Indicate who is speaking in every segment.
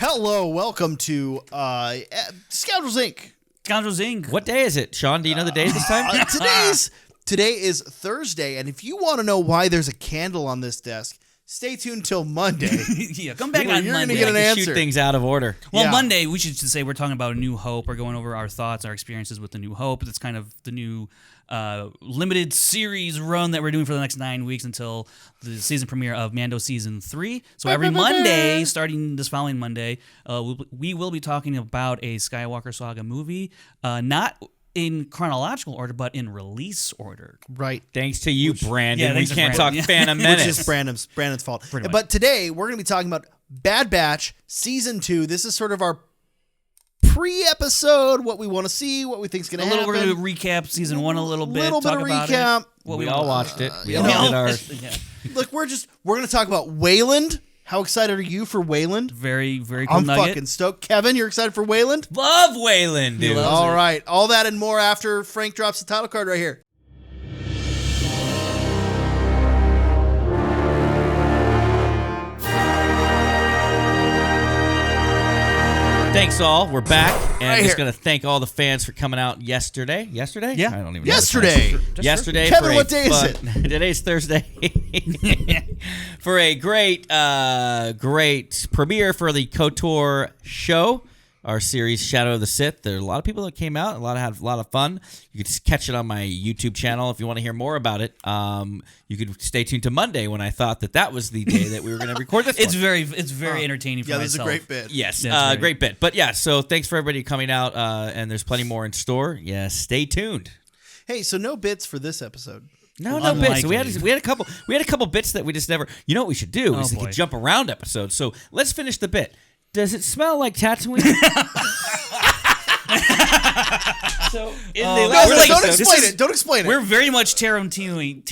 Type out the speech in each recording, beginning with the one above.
Speaker 1: Hello, welcome to Scoundrels Inc.
Speaker 2: Scoundrels Inc.
Speaker 3: What day is it, Sean? Do you know the day this time?
Speaker 1: Today is Thursday, and if you want to know why there's a candle on this desk, stay tuned till Monday.
Speaker 2: Yeah, come back on
Speaker 1: You're
Speaker 2: Monday.
Speaker 1: gonna get an answer.
Speaker 3: Shoot things out of order.
Speaker 2: Well,
Speaker 1: Yeah.
Speaker 2: Monday, we should say we're talking about A New Hope. We're going over our thoughts, our experiences with A New Hope. That's kind of the new limited series run that we're doing for the next 9 weeks until the season premiere of Mando Season 3. So every Monday, starting this following Monday, we will be talking about a Skywalker Saga movie, not in chronological order, but in release order.
Speaker 1: Right.
Speaker 3: Thanks to you, Brandon. We
Speaker 2: thanks to
Speaker 3: can't
Speaker 2: Brandon.
Speaker 3: talk Phantom Menace.
Speaker 1: Which is Brandon's fault.
Speaker 2: Pretty
Speaker 1: But today, we're going to be talking about Bad Batch Season 2. This is sort of our pre-episode, what we want to see, what we think is going to happen.
Speaker 2: We're going to recap Season 1 a little bit.
Speaker 1: Little bit
Speaker 2: talk
Speaker 1: of
Speaker 2: about
Speaker 1: recap.
Speaker 2: It, what
Speaker 3: we all watched it. We all
Speaker 1: know,
Speaker 3: did our...
Speaker 2: Yeah.
Speaker 1: Look, we're going to talk about Wayland. How excited are you for Wayland?
Speaker 2: Very, very cool
Speaker 1: I'm
Speaker 2: nugget.
Speaker 1: fucking stoked. Kevin, you're excited for Wayland?
Speaker 3: Love Wayland, dude.
Speaker 1: All right. All that and more after Frank drops the title card right here.
Speaker 3: Thanks all. We're back. And
Speaker 1: Right
Speaker 3: I'm just
Speaker 1: here.
Speaker 3: going to thank all the fans for coming out yesterday. Yesterday?
Speaker 2: Yeah.
Speaker 3: I don't even know.
Speaker 1: Yesterday.
Speaker 3: the time. Yesterday.
Speaker 1: Kevin,
Speaker 3: for
Speaker 1: what day is it?
Speaker 3: Today's Thursday. For a great premiere for the KOTOR show, our series Shadow of the Sith. There are a lot of people that came out. Had a lot of fun. You could just catch it on my YouTube channel if you want to hear more about it. You could stay tuned to Monday when I thought that was the day that we were going to record this.
Speaker 2: It's very entertaining for
Speaker 1: Yeah,
Speaker 2: myself.
Speaker 1: this is a great bit.
Speaker 3: Yes,
Speaker 2: That's right.
Speaker 3: great bit. But yeah, so thanks for everybody coming out, and there's plenty more in store. Yeah, stay tuned.
Speaker 1: Hey, so no bits for this episode.
Speaker 3: No
Speaker 2: Unlikely.
Speaker 3: bits. We had a couple bits that we just never. You know what we should do is we
Speaker 2: boy.
Speaker 3: could jump around episodes. So let's finish the bit. Does it smell like Tatooine? So in the
Speaker 1: No,
Speaker 3: last
Speaker 1: don't
Speaker 3: episode-
Speaker 1: explain it. Don't explain it.
Speaker 2: We're very much Tarantino-ing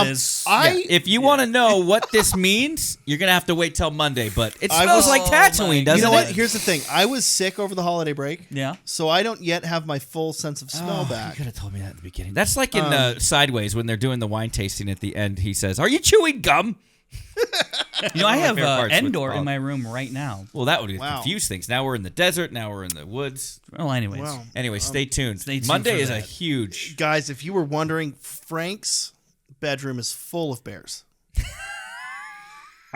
Speaker 2: this.
Speaker 3: If you want to know what this means, you're gonna have to wait till Monday. But it
Speaker 1: I
Speaker 3: smells
Speaker 1: was-
Speaker 3: like Tatooine, doesn't
Speaker 1: You know
Speaker 3: it?
Speaker 1: what? Here's the thing. I was sick over the holiday break.
Speaker 2: Yeah.
Speaker 1: So I don't yet have my full sense of smell back.
Speaker 3: You could have told me that at the beginning. That's like in Sideways when they're doing the wine tasting at the end. He says, "Are you chewing gum?"
Speaker 2: You know, I have
Speaker 3: favorite parts with
Speaker 2: Andor
Speaker 3: Paul.
Speaker 2: in my room right now.
Speaker 3: Well, that would
Speaker 1: Wow.
Speaker 3: confuse things. Now we're in the desert. Now we're in the woods.
Speaker 2: Well, anyways.
Speaker 1: Wow.
Speaker 3: Anyway, stay tuned.
Speaker 2: stay tuned
Speaker 3: Monday
Speaker 2: for
Speaker 3: is a
Speaker 2: that.
Speaker 3: huge.
Speaker 1: Guys, if you were wondering, Frank's bedroom is full of bears.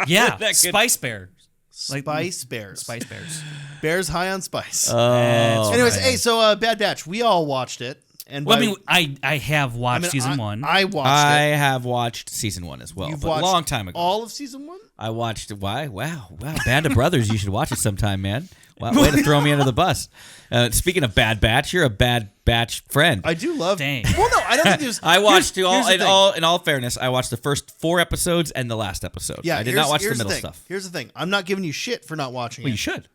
Speaker 2: Yeah,
Speaker 3: That could-
Speaker 2: Spice Bear.
Speaker 1: Spice bears.
Speaker 2: Spice Bears.
Speaker 1: Bears high on spice.
Speaker 3: Oh,
Speaker 1: Anyways,
Speaker 2: right.
Speaker 1: hey, so Bad Batch. We all watched it. And
Speaker 2: Well,
Speaker 1: by-
Speaker 2: I have watched Season 1.
Speaker 1: I watched
Speaker 3: I
Speaker 1: it.
Speaker 3: have watched season 1 as well,
Speaker 1: You've
Speaker 3: but
Speaker 1: watched
Speaker 3: a long time ago.
Speaker 1: all of season 1?
Speaker 3: I watched. Why? Wow, Band of Brothers. You should watch it sometime, man. Wow, way to throw me under the bus. Speaking of Bad Batch, you're a Bad Batch friend.
Speaker 1: I do love.
Speaker 2: Dang.
Speaker 1: Well, no, I don't think there's.
Speaker 3: I watched
Speaker 1: here's the thing.
Speaker 3: in all fairness, I watched the first 4 episodes and the last episode.
Speaker 1: Yeah,
Speaker 3: I did not watch the
Speaker 1: here's
Speaker 3: middle
Speaker 1: thing.
Speaker 3: stuff.
Speaker 1: Here's the thing. I'm not giving you shit for not watching
Speaker 3: Well,
Speaker 1: it.
Speaker 3: you should.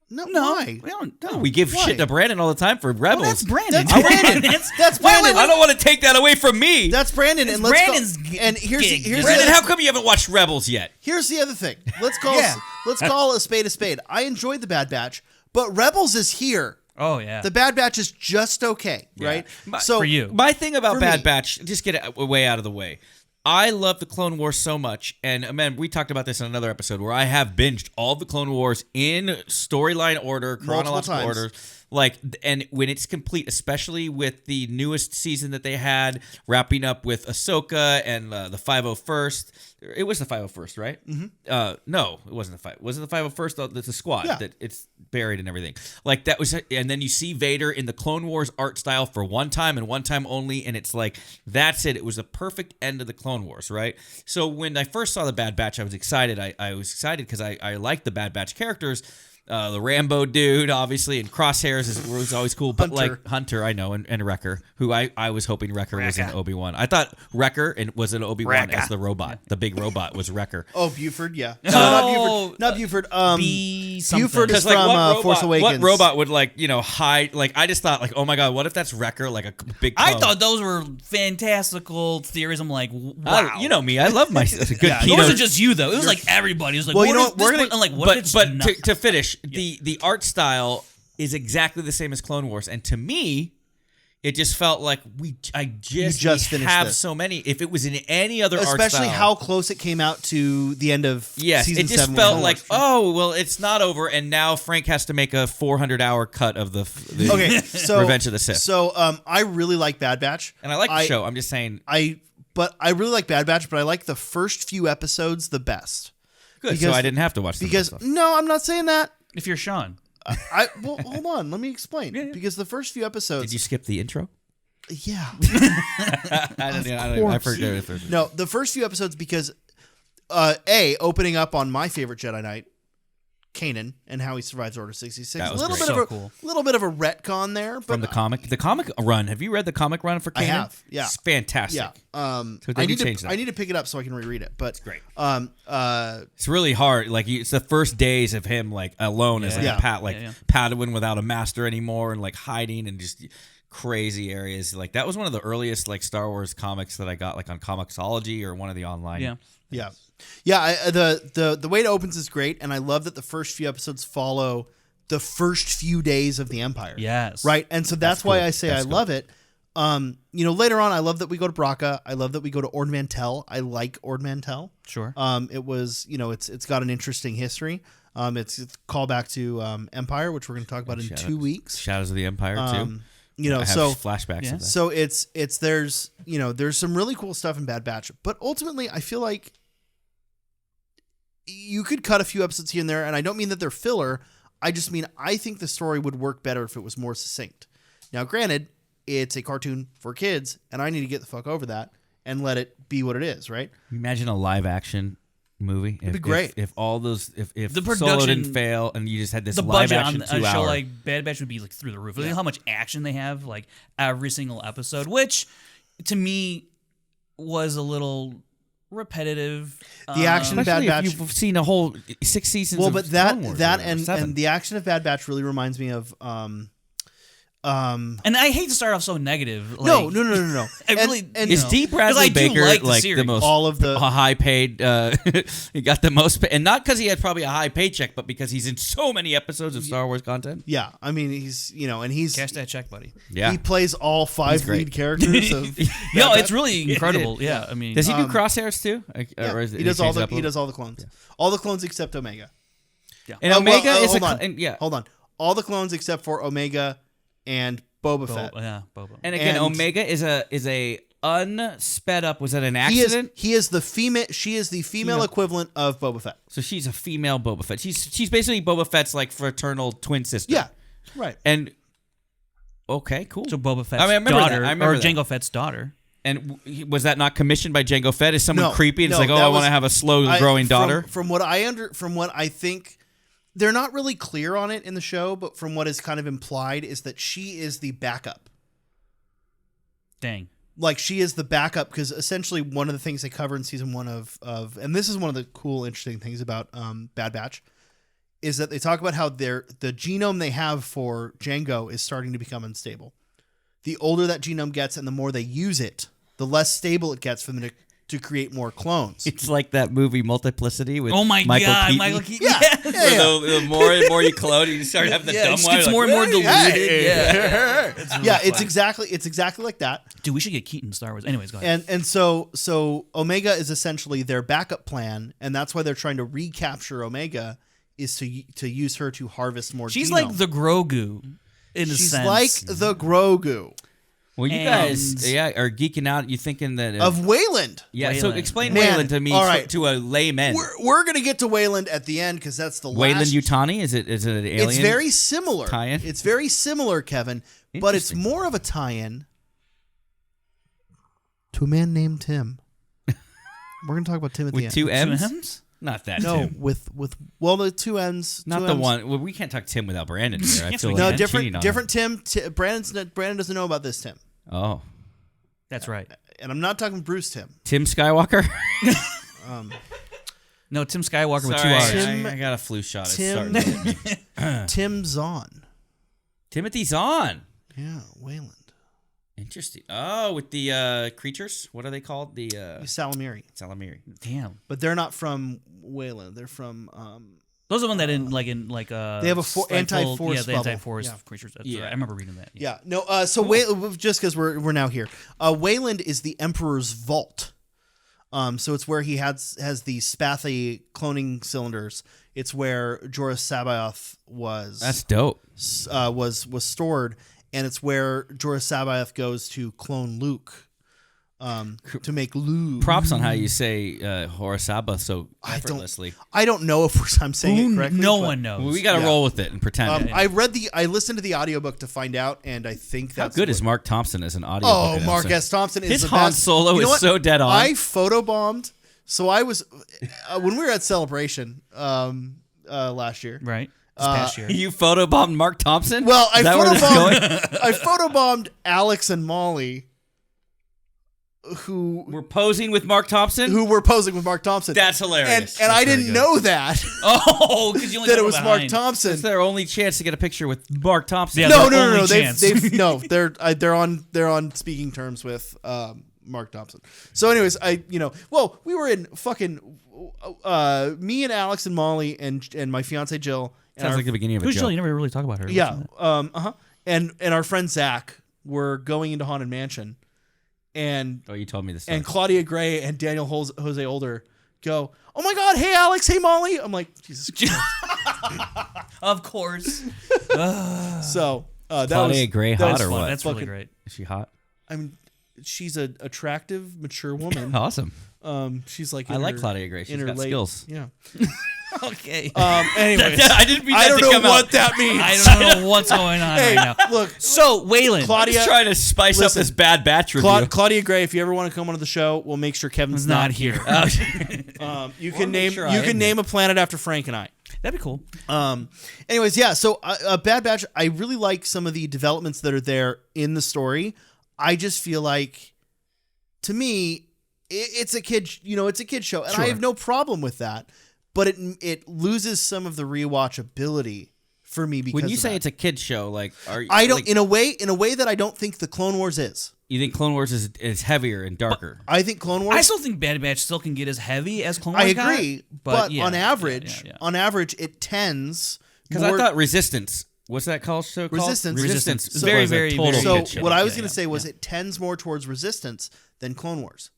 Speaker 1: No,
Speaker 2: No,
Speaker 1: why?
Speaker 2: we don't. No.
Speaker 3: We give
Speaker 1: Why?
Speaker 3: shit to Brandon all the time for Rebels.
Speaker 2: Well, that's Brandon.
Speaker 1: That's Brandon. That's Brandon.
Speaker 3: I don't want to take that away from me.
Speaker 1: That's Brandon. And let's
Speaker 2: Brandon's
Speaker 1: go, and here's
Speaker 2: gig.
Speaker 1: here's
Speaker 3: Brandon,
Speaker 1: the,
Speaker 3: how come you haven't watched Rebels yet?
Speaker 1: here's the other thing. Let's call
Speaker 2: Yeah.
Speaker 1: let's call a spade a spade. I enjoyed the Bad Batch, but Rebels is here.
Speaker 2: Oh, yeah.
Speaker 1: The Bad Batch is just okay, right?
Speaker 3: My-
Speaker 1: So
Speaker 2: For you.
Speaker 3: My thing about
Speaker 1: For
Speaker 3: Bad
Speaker 1: me.
Speaker 3: Batch, just get it way out of the way. I love the Clone Wars so much, and man, we talked about this in another episode where I have binged all the Clone Wars in storyline order, chronological
Speaker 1: times.
Speaker 3: order. Like, and when it's complete, especially with the newest season that they had, wrapping up with Ahsoka and the 501st. It was the 501st, right? Mm-hmm. No, it wasn't the 5. Was it the 501st? That's the squad
Speaker 1: Yeah.
Speaker 3: that it's buried and everything. Like that was, and then you see Vader in the Clone Wars art style for one time and one time only, and it's like that's it. It was the perfect end of the Clone Wars, right? So when I first saw the Bad Batch, I was excited. I was excited because I liked the Bad Batch characters. The Rambo dude, obviously, and Crosshairs was always cool. But
Speaker 1: Hunter.
Speaker 3: like Hunter, I know, and Wrecker, who I was hoping Wrecker was in Obi-Wan. I thought Wrecker was in Obi-Wan as the robot. The big robot was Wrecker.
Speaker 1: Oh, Buford, yeah.
Speaker 2: No.
Speaker 1: Not Buford.
Speaker 2: B something.
Speaker 1: Buford is
Speaker 3: Because
Speaker 1: from Force Awakens.
Speaker 3: What robot would hide? Like I just thought, like, oh my god, what if that's Wrecker, like a big?
Speaker 2: I
Speaker 3: clone?
Speaker 2: thought those were fantastical theories. I'm like, wow.
Speaker 3: You know me, I love my good
Speaker 1: Yeah,
Speaker 3: keto.
Speaker 2: It wasn't just you though. It was like everybody. It was like,
Speaker 1: Well,
Speaker 2: what
Speaker 1: you know
Speaker 2: if
Speaker 1: what, we're
Speaker 2: this
Speaker 1: gonna-
Speaker 2: one- I'm like, what if it's
Speaker 3: but
Speaker 2: not?
Speaker 3: to finish, the art style is exactly the same as Clone Wars, and to me, It just felt like we
Speaker 1: just finished
Speaker 3: have
Speaker 1: this.
Speaker 3: so many. If it was in any other art
Speaker 1: Especially
Speaker 3: style,
Speaker 1: how close it came out to the end of
Speaker 3: yes,
Speaker 1: season
Speaker 3: it just
Speaker 1: 7.
Speaker 3: felt like, oh, well, it's not over, and now Frank has to make a 400-hour cut of the
Speaker 1: okay, so
Speaker 3: Revenge of the Sith.
Speaker 1: So I really like Bad Batch,
Speaker 3: And I like the show. I'm just saying,
Speaker 1: I really like Bad Batch, but I like the first few episodes the best.
Speaker 3: good. So I didn't have to watch the
Speaker 1: Because
Speaker 3: stuff.
Speaker 1: no, I'm not saying that.
Speaker 2: If you're Sean.
Speaker 1: Well, hold on, let me explain.
Speaker 2: Yeah.
Speaker 1: Because the first few episodes,
Speaker 3: Did you skip the intro?
Speaker 1: yeah.
Speaker 3: I forget.
Speaker 1: No, the first few episodes because opening up on my favorite Jedi Knight, Kanan, and how he survives Order 66.
Speaker 3: That was
Speaker 1: a little
Speaker 3: great.
Speaker 1: bit
Speaker 2: So
Speaker 1: of
Speaker 2: cool.
Speaker 1: little bit of a retcon there, but
Speaker 3: From the comic run. Have you read the comic run for Kanan?
Speaker 1: I have, yeah.
Speaker 3: It's fantastic.
Speaker 1: yeah.
Speaker 3: So they
Speaker 1: I
Speaker 3: did
Speaker 1: need
Speaker 3: change
Speaker 1: to
Speaker 3: that.
Speaker 1: I need to pick it up so I can reread it. But
Speaker 3: great.
Speaker 1: It's
Speaker 3: It's really hard. Like it's the first days of him like alone as like
Speaker 1: Yeah.
Speaker 3: a Pat
Speaker 2: Yeah.
Speaker 3: Padawan without a master anymore and like hiding and just crazy areas. Like that was one of the earliest like Star Wars comics that I got like on Comixology or one of the online.
Speaker 2: Yeah.
Speaker 1: Yeah, yeah. The way it opens is great, and I love that the first few episodes follow the first few days of the Empire.
Speaker 2: Yes.
Speaker 1: Right, and so that's why
Speaker 3: cool.
Speaker 1: I say
Speaker 3: That's
Speaker 1: I
Speaker 3: cool.
Speaker 1: love it. Later on, I love that we go to Braca. I love that we go to Ord Mantell. I like Ord Mantell.
Speaker 2: Sure.
Speaker 1: It was, it's got an interesting history. It's a callback to Empire, which we're going to talk about in 2 weeks.
Speaker 3: Shadows of the Empire too. I have
Speaker 1: so
Speaker 3: flashbacks
Speaker 2: Yeah.
Speaker 3: of that.
Speaker 1: so there's some really cool stuff in Bad Batch, but ultimately I feel like you could cut a few episodes here and there, and I don't mean that they're filler. I just mean I think the story would work better if it was more succinct. Now, granted, it's a cartoon for kids, and I need to get the fuck over that and let it be what it is, right?
Speaker 3: Imagine a live action movie. It'd
Speaker 1: be great.
Speaker 3: if all those if
Speaker 2: The
Speaker 3: Solo
Speaker 2: production-
Speaker 3: didn't fail and you just had this
Speaker 2: The
Speaker 3: live
Speaker 2: budget
Speaker 3: action
Speaker 2: on
Speaker 3: 2
Speaker 2: a show
Speaker 3: hour.
Speaker 2: like Bad Batch would be like through the roof. Look at how much action they have, like every single episode, which to me was a little repetitive.
Speaker 1: The action of Bad
Speaker 3: Especially
Speaker 1: Batch.
Speaker 3: if you've seen a whole 6 seasons.
Speaker 1: Well,
Speaker 3: of
Speaker 1: but
Speaker 3: Clone Wars or
Speaker 1: that
Speaker 3: whatever,
Speaker 1: and
Speaker 3: 7.
Speaker 1: the action of Bad Batch really reminds me of
Speaker 2: And I hate to start off so negative. Like,
Speaker 1: no.
Speaker 2: I really
Speaker 1: and
Speaker 3: Is
Speaker 2: know,
Speaker 3: D.
Speaker 2: 'cause I
Speaker 3: Bradley
Speaker 2: do
Speaker 3: Baker
Speaker 2: like
Speaker 3: like
Speaker 2: series.
Speaker 3: the most
Speaker 1: all of the
Speaker 3: high paid? He got the most, and not because he had probably a high paycheck, but because he's in so many episodes of Star Wars content.
Speaker 1: yeah. I mean, he's and he's
Speaker 2: Cash that check, buddy.
Speaker 3: Yeah,
Speaker 1: he plays all 5
Speaker 3: great.
Speaker 1: lead characters of
Speaker 2: No, it's really incredible. Yeah, I mean,
Speaker 3: does he do crosshairs too?
Speaker 1: Yeah,
Speaker 3: Or is it-
Speaker 1: he does all
Speaker 3: changes
Speaker 1: the
Speaker 3: up a
Speaker 1: he
Speaker 3: little?
Speaker 1: does all the clones. All the clones except Omega.
Speaker 3: And
Speaker 1: Oh,
Speaker 3: Omega
Speaker 1: well,
Speaker 3: is
Speaker 1: hold
Speaker 3: a
Speaker 1: on.
Speaker 3: yeah.
Speaker 1: Hold on. All the clones except for Omega and Boba Fett.
Speaker 2: yeah, Boba.
Speaker 3: And again,
Speaker 1: And-
Speaker 3: Omega is a unsped up. Was that an
Speaker 1: He
Speaker 3: accident?
Speaker 1: is the female. She is the female equivalent of Boba Fett.
Speaker 3: So she's a female Boba Fett. She's basically Boba Fett's like fraternal twin sister.
Speaker 1: Yeah, right.
Speaker 3: And okay, cool.
Speaker 2: So Boba Fett's
Speaker 3: I remember that.
Speaker 2: daughter,
Speaker 3: I remember
Speaker 2: or
Speaker 3: that.
Speaker 2: Jango Fett's daughter.
Speaker 3: And was that not commissioned by Jango Fett? Is someone
Speaker 1: No,
Speaker 3: creepy and it's
Speaker 1: no,
Speaker 3: like, oh,
Speaker 1: that
Speaker 3: I want
Speaker 1: was-
Speaker 3: to have a slow growing daughter?
Speaker 1: From what I think, they're not really clear on it in the show, but from what is kind of implied is that she is the backup.
Speaker 2: Dang.
Speaker 1: Like she is the backup because essentially one of the things they cover in season 1 of and this is one of the cool interesting things about Bad Batch is that they talk about how the genome they have for Jango is starting to become unstable. The older that genome gets and the more they use it, the less stable it gets for them to create more clones.
Speaker 3: It's like that movie Multiplicity with
Speaker 2: Oh my
Speaker 3: Michael
Speaker 2: God,
Speaker 3: Keaton.
Speaker 2: Michael Keaton.
Speaker 1: Yeah.
Speaker 2: Yes.
Speaker 3: Where the more and more you clone, you start having the
Speaker 2: Yeah, it
Speaker 3: dumb
Speaker 2: just
Speaker 3: one.
Speaker 2: gets
Speaker 3: You're
Speaker 2: more and more diluted. Yeah.
Speaker 1: Yeah, it's exactly like that.
Speaker 2: Dude, we should get Keaton in Star Wars. Anyways, go ahead.
Speaker 1: And so Omega is essentially their backup plan, and that's why they're trying to recapture Omega is to use her to harvest more.
Speaker 2: She's
Speaker 1: genome.
Speaker 2: like the Grogu in a
Speaker 1: She's
Speaker 2: sense.
Speaker 1: like the Grogu
Speaker 3: Well, you
Speaker 2: And-
Speaker 3: guys, are geeking out. You thinking that
Speaker 1: of Wayland.
Speaker 3: yeah? So
Speaker 2: Wayland.
Speaker 3: explain
Speaker 1: Man,
Speaker 3: Wayland to me,
Speaker 1: all right.
Speaker 3: to a layman.
Speaker 1: We're gonna get to Wayland at the end because that's the
Speaker 3: Wayland
Speaker 1: last.
Speaker 3: Yutani? Is it an alien?
Speaker 1: It's very similar.
Speaker 3: tie-in?
Speaker 1: It's very similar, Kevin, but it's
Speaker 3: Interesting.
Speaker 1: more of a tie-in to a man named Tim. We're gonna talk about Tim at the
Speaker 3: with
Speaker 1: end.
Speaker 3: two M's.
Speaker 2: M's?
Speaker 3: Not that
Speaker 1: No,
Speaker 3: Tim.
Speaker 1: with the two M's.
Speaker 3: Not
Speaker 1: two
Speaker 3: the
Speaker 1: M's.
Speaker 3: one. Well, we can't talk Tim without Brandon here. I
Speaker 2: Yes,
Speaker 3: feel
Speaker 2: we
Speaker 3: like
Speaker 1: No,
Speaker 3: I'm cheating on
Speaker 1: different Tim. Brandon doesn't know about this Tim,
Speaker 3: him. Oh,
Speaker 2: That's right.
Speaker 1: and I'm not talking Bruce Tim.
Speaker 3: Tim Skywalker.
Speaker 2: No, Tim Skywalker with two
Speaker 3: Sorry,
Speaker 2: R's.
Speaker 1: Tim-
Speaker 3: I got a flu shot. It's
Speaker 1: Tim-
Speaker 3: starting to hit me.
Speaker 1: Tim Zahn.
Speaker 3: Timothy Zahn.
Speaker 1: Yeah, Wayland.
Speaker 3: Interesting. Oh, with the creatures. What are they called? The
Speaker 1: Salamiri.
Speaker 3: Salamiri.
Speaker 2: Damn.
Speaker 1: But they're not from Wayland. They're from
Speaker 2: Those are the one that in
Speaker 1: They have a anti-force
Speaker 2: Yeah, the
Speaker 1: bubble.
Speaker 2: anti-force
Speaker 1: Yeah.
Speaker 2: creatures. That's right. I remember reading that.
Speaker 1: Yeah. No. So just because we're now here, Wayland is the Emperor's vault. So it's where he has these spathy cloning cylinders. It's where Jorah Sabaoth was.
Speaker 3: That's dope.
Speaker 1: Was stored, and it's where Jorah Sabaoth goes to clone Luke. To make Luke.
Speaker 3: Props on how you say Horasaba so effortlessly.
Speaker 1: I don't know if I'm saying it correctly.
Speaker 2: No one knows.
Speaker 3: Well, we got to roll with it and pretend.
Speaker 1: I listened to the audiobook to find out, and I think
Speaker 3: How
Speaker 1: that's
Speaker 3: good is Mark Thompson as an audio?
Speaker 1: Oh, Mark S. Thompson is
Speaker 3: his
Speaker 1: the
Speaker 3: Han
Speaker 1: best.
Speaker 3: Solo
Speaker 1: You know
Speaker 3: is
Speaker 1: what?
Speaker 3: so dead on.
Speaker 1: I photobombed. So I was when we were at Celebration last year.
Speaker 2: Right. This past year.
Speaker 3: You photobombed Mark Thompson?
Speaker 1: Well, I
Speaker 3: Is that where this is going?
Speaker 1: photobombed Alex and Molly, who
Speaker 3: We're posing with Mark Thompson?
Speaker 1: were posing with Mark Thompson.
Speaker 3: That's hilarious.
Speaker 1: And I didn't know that
Speaker 2: Oh, because you only
Speaker 1: that
Speaker 2: got
Speaker 1: it was
Speaker 2: behind.
Speaker 1: Mark Thompson.
Speaker 3: It's their only chance to get a picture with Mark Thompson.
Speaker 2: Yeah,
Speaker 1: No.
Speaker 2: their only chance.
Speaker 1: They're on speaking terms with Mark Thompson. So, anyways, we were in fucking me and Alex and Molly and my fiance Jill. And
Speaker 3: Sounds like the beginning of a
Speaker 2: Who's
Speaker 3: joke.
Speaker 2: Jill? You never really talk about her.
Speaker 1: yeah, and our friend Zach were going into Haunted Mansion, and
Speaker 3: Oh, you told me this. Story.
Speaker 1: and Claudia Gray and Daniel Jose Older go, "Oh my God, hey Alex, hey Molly." I'm like, Jesus Christ.
Speaker 2: Of course.
Speaker 1: So that
Speaker 3: Claudia
Speaker 1: was
Speaker 3: Gray
Speaker 1: that
Speaker 3: hot
Speaker 1: was
Speaker 3: or
Speaker 1: fun.
Speaker 3: what?
Speaker 2: That's really
Speaker 1: Fucking-
Speaker 2: great.
Speaker 3: Is she hot?
Speaker 1: I mean, she's an attractive, mature woman.
Speaker 3: Awesome.
Speaker 1: She's like
Speaker 3: I like Claudia Gray. She's got skills.
Speaker 1: Yeah.
Speaker 2: Okay.
Speaker 1: Anyways,
Speaker 3: I didn't mean
Speaker 1: I
Speaker 3: that
Speaker 1: don't
Speaker 3: to
Speaker 1: know
Speaker 3: come
Speaker 1: what
Speaker 3: out.
Speaker 1: that means.
Speaker 2: I don't know what's going on
Speaker 1: Hey,
Speaker 2: right now.
Speaker 1: look,
Speaker 2: So, Waylon.
Speaker 1: Claudia-
Speaker 3: Just trying to spice
Speaker 1: Listen,
Speaker 3: up this Bad Batch review.
Speaker 1: Claudia Gray, if you ever want to come onto the show, we'll make sure Kevin's
Speaker 2: is not here.
Speaker 1: You can name
Speaker 3: sure I am
Speaker 1: name a planet after Frank and I.
Speaker 2: That'd be cool.
Speaker 1: Anyways, yeah. So Bad Batch, I really like some of the developments that are there in the story. I just feel like, to me, it's a kid. It's a kid show, and I have no problem with that. But it loses some of the rewatchability for me because
Speaker 3: when you
Speaker 1: of
Speaker 3: say
Speaker 1: that.
Speaker 3: it's a kid show,
Speaker 1: I don't in a way that I don't think the Clone Wars is.
Speaker 3: You think Clone Wars is heavier and darker?
Speaker 1: I think Clone Wars.
Speaker 2: I still think Bad Batch still can get as heavy as Clone Wars
Speaker 1: I
Speaker 2: got,
Speaker 1: agree, but
Speaker 2: yeah,
Speaker 1: on average,
Speaker 2: yeah.
Speaker 1: it tends
Speaker 3: Because I thought Resistance. What's that called? Show called?
Speaker 1: Resistance.
Speaker 3: So
Speaker 2: Very,
Speaker 3: was a
Speaker 2: very,
Speaker 3: total
Speaker 2: very
Speaker 1: So
Speaker 3: kid show.
Speaker 1: what I was going to say was it tends more towards Resistance than Clone Wars.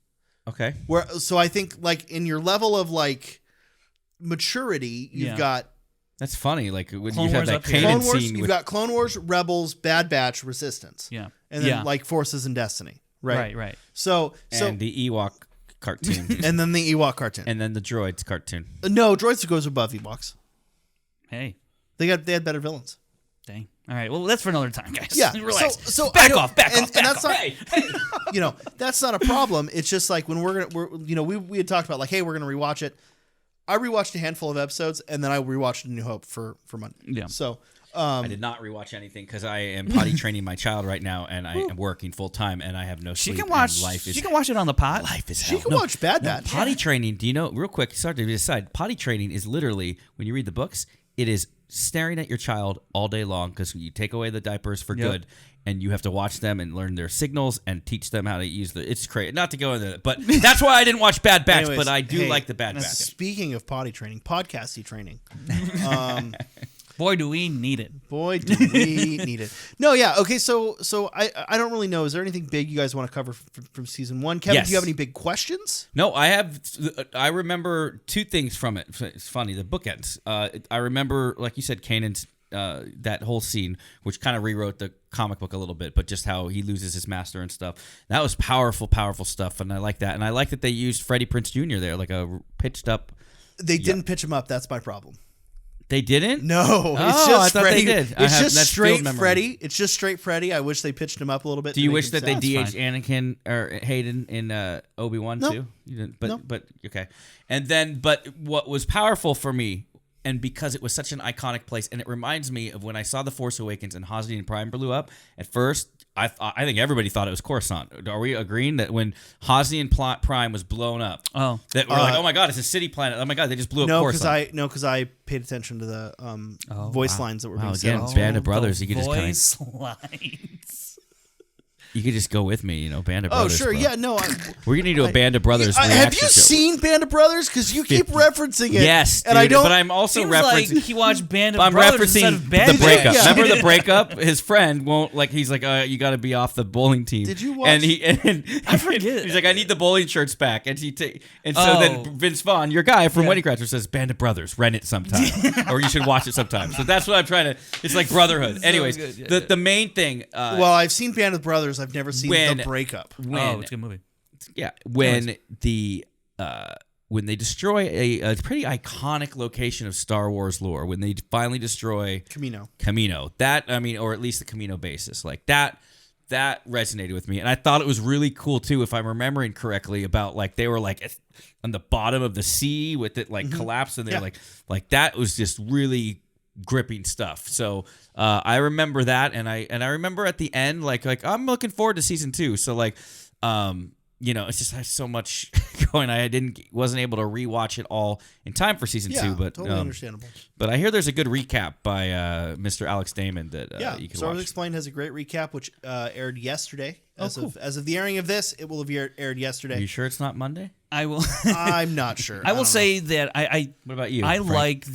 Speaker 3: Okay.
Speaker 1: So I think like in your level of like maturity, you've got
Speaker 3: That's funny. Like when
Speaker 2: Clone
Speaker 3: you have
Speaker 2: Wars
Speaker 3: that
Speaker 2: up here.
Speaker 3: Kanan
Speaker 1: Clone Wars,
Speaker 3: scene
Speaker 1: you've
Speaker 3: with
Speaker 1: got Clone Wars, Rebels, Bad Batch, Resistance.
Speaker 2: Yeah.
Speaker 1: And then like Forces and Destiny. Right.
Speaker 2: Right.
Speaker 1: So
Speaker 3: and the Ewok cartoon.
Speaker 1: and then the Ewok cartoon.
Speaker 3: And then the Droids cartoon.
Speaker 1: No, Droids goes above Ewoks.
Speaker 2: Hey.
Speaker 1: They had better villains.
Speaker 2: Dang. All right. Well, that's for another time, guys.
Speaker 1: Yeah.
Speaker 2: Relax.
Speaker 1: So
Speaker 2: back
Speaker 1: I don't-
Speaker 2: off. Back
Speaker 1: and
Speaker 2: off. Back
Speaker 1: that's
Speaker 2: off.
Speaker 1: not- that's not a problem. It's just like when we had talked about like, hey, we're gonna rewatch it. I rewatched a handful of episodes and then I rewatched A New Hope for Monday.
Speaker 2: Yeah.
Speaker 1: So
Speaker 3: I did not rewatch anything because I am potty training my child right now, and I am working full time, and I have no
Speaker 2: She
Speaker 3: sleep.
Speaker 2: can watch.
Speaker 3: And life is
Speaker 2: She can watch it on the pot.
Speaker 3: life is
Speaker 1: she
Speaker 3: hell.
Speaker 1: can
Speaker 3: No,
Speaker 1: watch Bad Batch.
Speaker 3: potty training. Do you know? Real quick, sorry to decide. Potty training is literally when you read the books. It is staring at your child all day long because you take away the diapers for good, and you have to watch them and learn their signals and teach them how to use the. It's crazy. Not to go into it, but that's why I didn't watch Bad Batch.
Speaker 1: Anyways,
Speaker 3: but I do
Speaker 1: hey,
Speaker 3: like the Bad Batch.
Speaker 1: Speaking of potty training, podcasty training.
Speaker 2: Boy, do we need it.
Speaker 1: Boy, do we need it. No, yeah. Okay, so I don't really know. Is there anything big you guys want to cover from season one? Kevin,
Speaker 3: Yes.
Speaker 1: do you have any big questions?
Speaker 3: No, I remember two things from it. It's funny, the bookends. I remember, like you said, Kanan's that whole scene, which kind of rewrote the comic book a little bit, but just how he loses his master and stuff. That was powerful stuff, and I like that. And I like that they used Freddie Prinze Jr. there, like a pitched up.
Speaker 1: They didn't pitch him up. That's my problem.
Speaker 3: They didn't?
Speaker 1: No, it's
Speaker 3: Oh,
Speaker 1: just
Speaker 3: I thought
Speaker 1: Freddie.
Speaker 3: they did. I
Speaker 1: It's
Speaker 3: have-
Speaker 1: just
Speaker 3: that's
Speaker 1: straight
Speaker 3: field memory.
Speaker 1: Freddie. It's just straight Freddie. I wish they pitched him up a little bit.
Speaker 3: Do
Speaker 1: to
Speaker 3: you
Speaker 1: make
Speaker 3: wish
Speaker 1: him
Speaker 3: that they
Speaker 1: sound-
Speaker 3: DH Anakin or Hayden in Obi-Wan
Speaker 1: No.
Speaker 3: too? You didn't, but
Speaker 1: No.
Speaker 3: but okay. And then, but what was powerful for me, and because it was such an iconic place, and it reminds me of when I saw The Force Awakens and Hosnian Prime blew up. At first, I think everybody thought it was Coruscant. Are we agreeing that when Hosnian Prime was blown up, that we're like, oh my god, it's a city planet. Oh my god, they just blew up Coruscant.
Speaker 1: because I paid attention to the voice lines that were being
Speaker 3: again,
Speaker 1: said.
Speaker 3: Band of Brothers. You could just kind
Speaker 2: voice lines.
Speaker 3: You could just go with me, Band of
Speaker 1: Oh,
Speaker 3: Brothers.
Speaker 1: sure.
Speaker 3: bro.
Speaker 1: Yeah, no.
Speaker 3: We're going to do a Band of Brothers
Speaker 1: have
Speaker 3: reaction
Speaker 1: you
Speaker 3: show.
Speaker 1: seen Band of Brothers? Because you keep referencing it.
Speaker 3: Yes,
Speaker 1: and
Speaker 3: dude,
Speaker 1: I don't.
Speaker 3: but I'm also
Speaker 2: Seems
Speaker 3: referencing.
Speaker 2: like he watched Band of
Speaker 3: I'm
Speaker 2: Brothers
Speaker 3: referencing
Speaker 2: instead of Band
Speaker 3: the breakup.
Speaker 1: Yeah.
Speaker 3: Remember the breakup? His friend won't he's like, you got to be off the bowling team.
Speaker 1: Did you watch?
Speaker 3: And
Speaker 2: I forget.
Speaker 3: He's like, I need the bowling shirts back. And then Vince Vaughn, your guy from Wedding Crashers, says, Band of Brothers, rent it sometime, or you should watch it sometime. So that's what I'm trying to. It's like brotherhood. Anyways,
Speaker 2: good.
Speaker 3: the main thing.
Speaker 1: Well, I've seen Band of Brothers. I've never seen The Breakup.
Speaker 2: Oh, it's a good movie.
Speaker 3: Yeah, when they destroy a pretty iconic location of Star Wars lore, when they finally destroy
Speaker 1: Camino,
Speaker 3: or at least the Camino basis, like that resonated with me, and I thought it was really cool too, if I'm remembering correctly, about like they were like on the bottom of the sea with it like collapsed, and they're like that was just really gripping stuff. So I remember that, and I remember at the end like I'm looking forward to season 2. So like it's just has so much going. I wasn't able to rewatch it all in time for season 2, but
Speaker 1: totally understandable.
Speaker 3: But I hear there's a good recap by Mr. Alex Damon that you can
Speaker 1: Star Wars
Speaker 3: watch.
Speaker 1: Explained has a great recap, which aired yesterday. As of the airing of this, it will have aired yesterday.
Speaker 3: Are you sure it's not Monday?
Speaker 2: I will.
Speaker 1: I'm not sure.
Speaker 2: I will say that I.
Speaker 3: What about you?
Speaker 2: I
Speaker 3: Frank?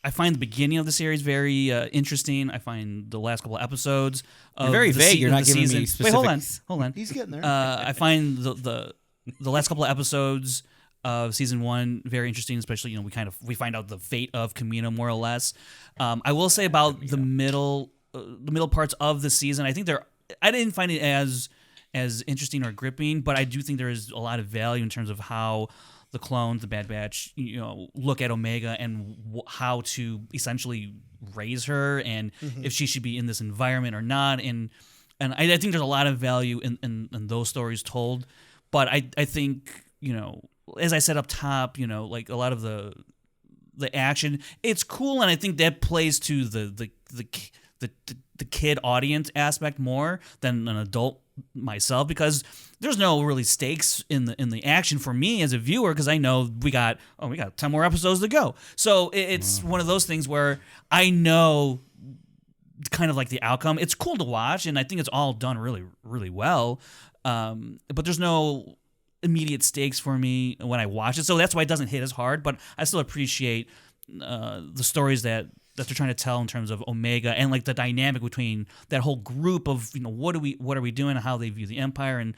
Speaker 2: I find the beginning of the series very interesting. I find the last couple of episodes.
Speaker 3: You're very vague. You're not giving me
Speaker 2: Wait,
Speaker 3: specifics.
Speaker 2: hold on.
Speaker 1: He's getting there.
Speaker 2: I find the last couple of episodes of season 1 very interesting, especially we find out the fate of Camino more or less. I will say about the middle parts of the season, I didn't find it as interesting or gripping, but I do think there is a lot of value in terms of how the clones, the Bad Batch, look at Omega and how to essentially raise her, and if she should be in this environment or not. And I think there's a lot of value in those stories told. But I think, as I said up top, like a lot of the action, it's cool, and I think that plays to the kid audience aspect more than an adult myself, because there's no really stakes in the action for me as a viewer, because I know we got 10 more episodes to go. So it's one of those things where I know kind of like the outcome. It's cool to watch, and I think it's all done really, really well. But there's no immediate stakes for me when I watch it, so that's why it doesn't hit as hard. But I still appreciate the stories that they're trying to tell in terms of Omega, and like the dynamic between that whole group of what are we doing, and how they view the Empire and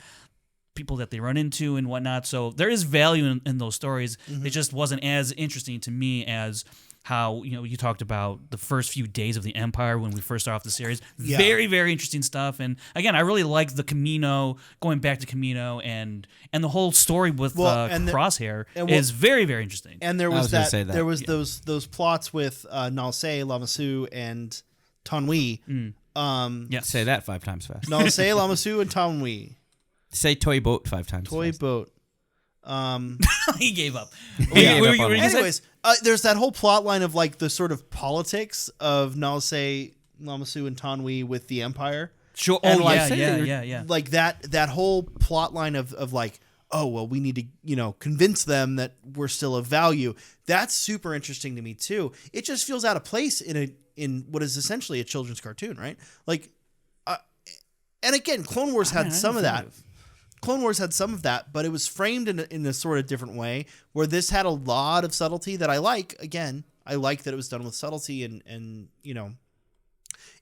Speaker 2: people that they run into and whatnot. So there is value in those stories. It just wasn't as interesting to me as how you talked about the first few days of the Empire when we first started off the series. Very, very interesting stuff. And again, I really like the Camino, going back to Camino, and the whole story with Crosshair is very, very interesting.
Speaker 1: And there was that.
Speaker 3: that.
Speaker 1: There was those plots with Nalse, Lamasu, and Tanwi.
Speaker 3: Say that 5 times fast.
Speaker 1: Nalse, Lamasu, and Tanwi.
Speaker 3: Say toy boat 5 times
Speaker 1: Toy
Speaker 3: fast.
Speaker 1: boat.
Speaker 2: He gave up.
Speaker 1: Anyways, there's that whole plot line of like the sort of politics of Nalse, Lamasu, and Tanwi with the Empire.
Speaker 2: Sure.
Speaker 1: And
Speaker 2: Yeah.
Speaker 1: Like that whole plot line of like, oh well, we need to convince them that we're still of value. That's super interesting to me too. It just feels out of place in what is essentially a children's cartoon, right? Like, and again, Clone Wars had some of that. Clone Wars had some of that, but it was framed in a sort of different way, where this had a lot of subtlety that I like. Again, I like that it was done with subtlety, and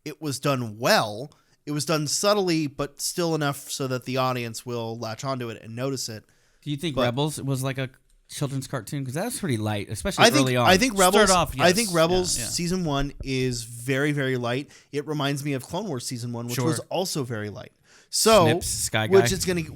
Speaker 1: it was done well. It was done subtly, but still enough so that the audience will latch onto it and notice it.
Speaker 3: Do you think Rebels was like a children's cartoon? Because that was pretty light, especially early on.
Speaker 1: I think Rebels.
Speaker 2: Start off, yes.
Speaker 1: I think Rebels
Speaker 2: Yeah.
Speaker 1: season 1 is very, very light. It reminds me of Clone Wars season 1, which was also very light. So,
Speaker 3: Snips, Sky Guy.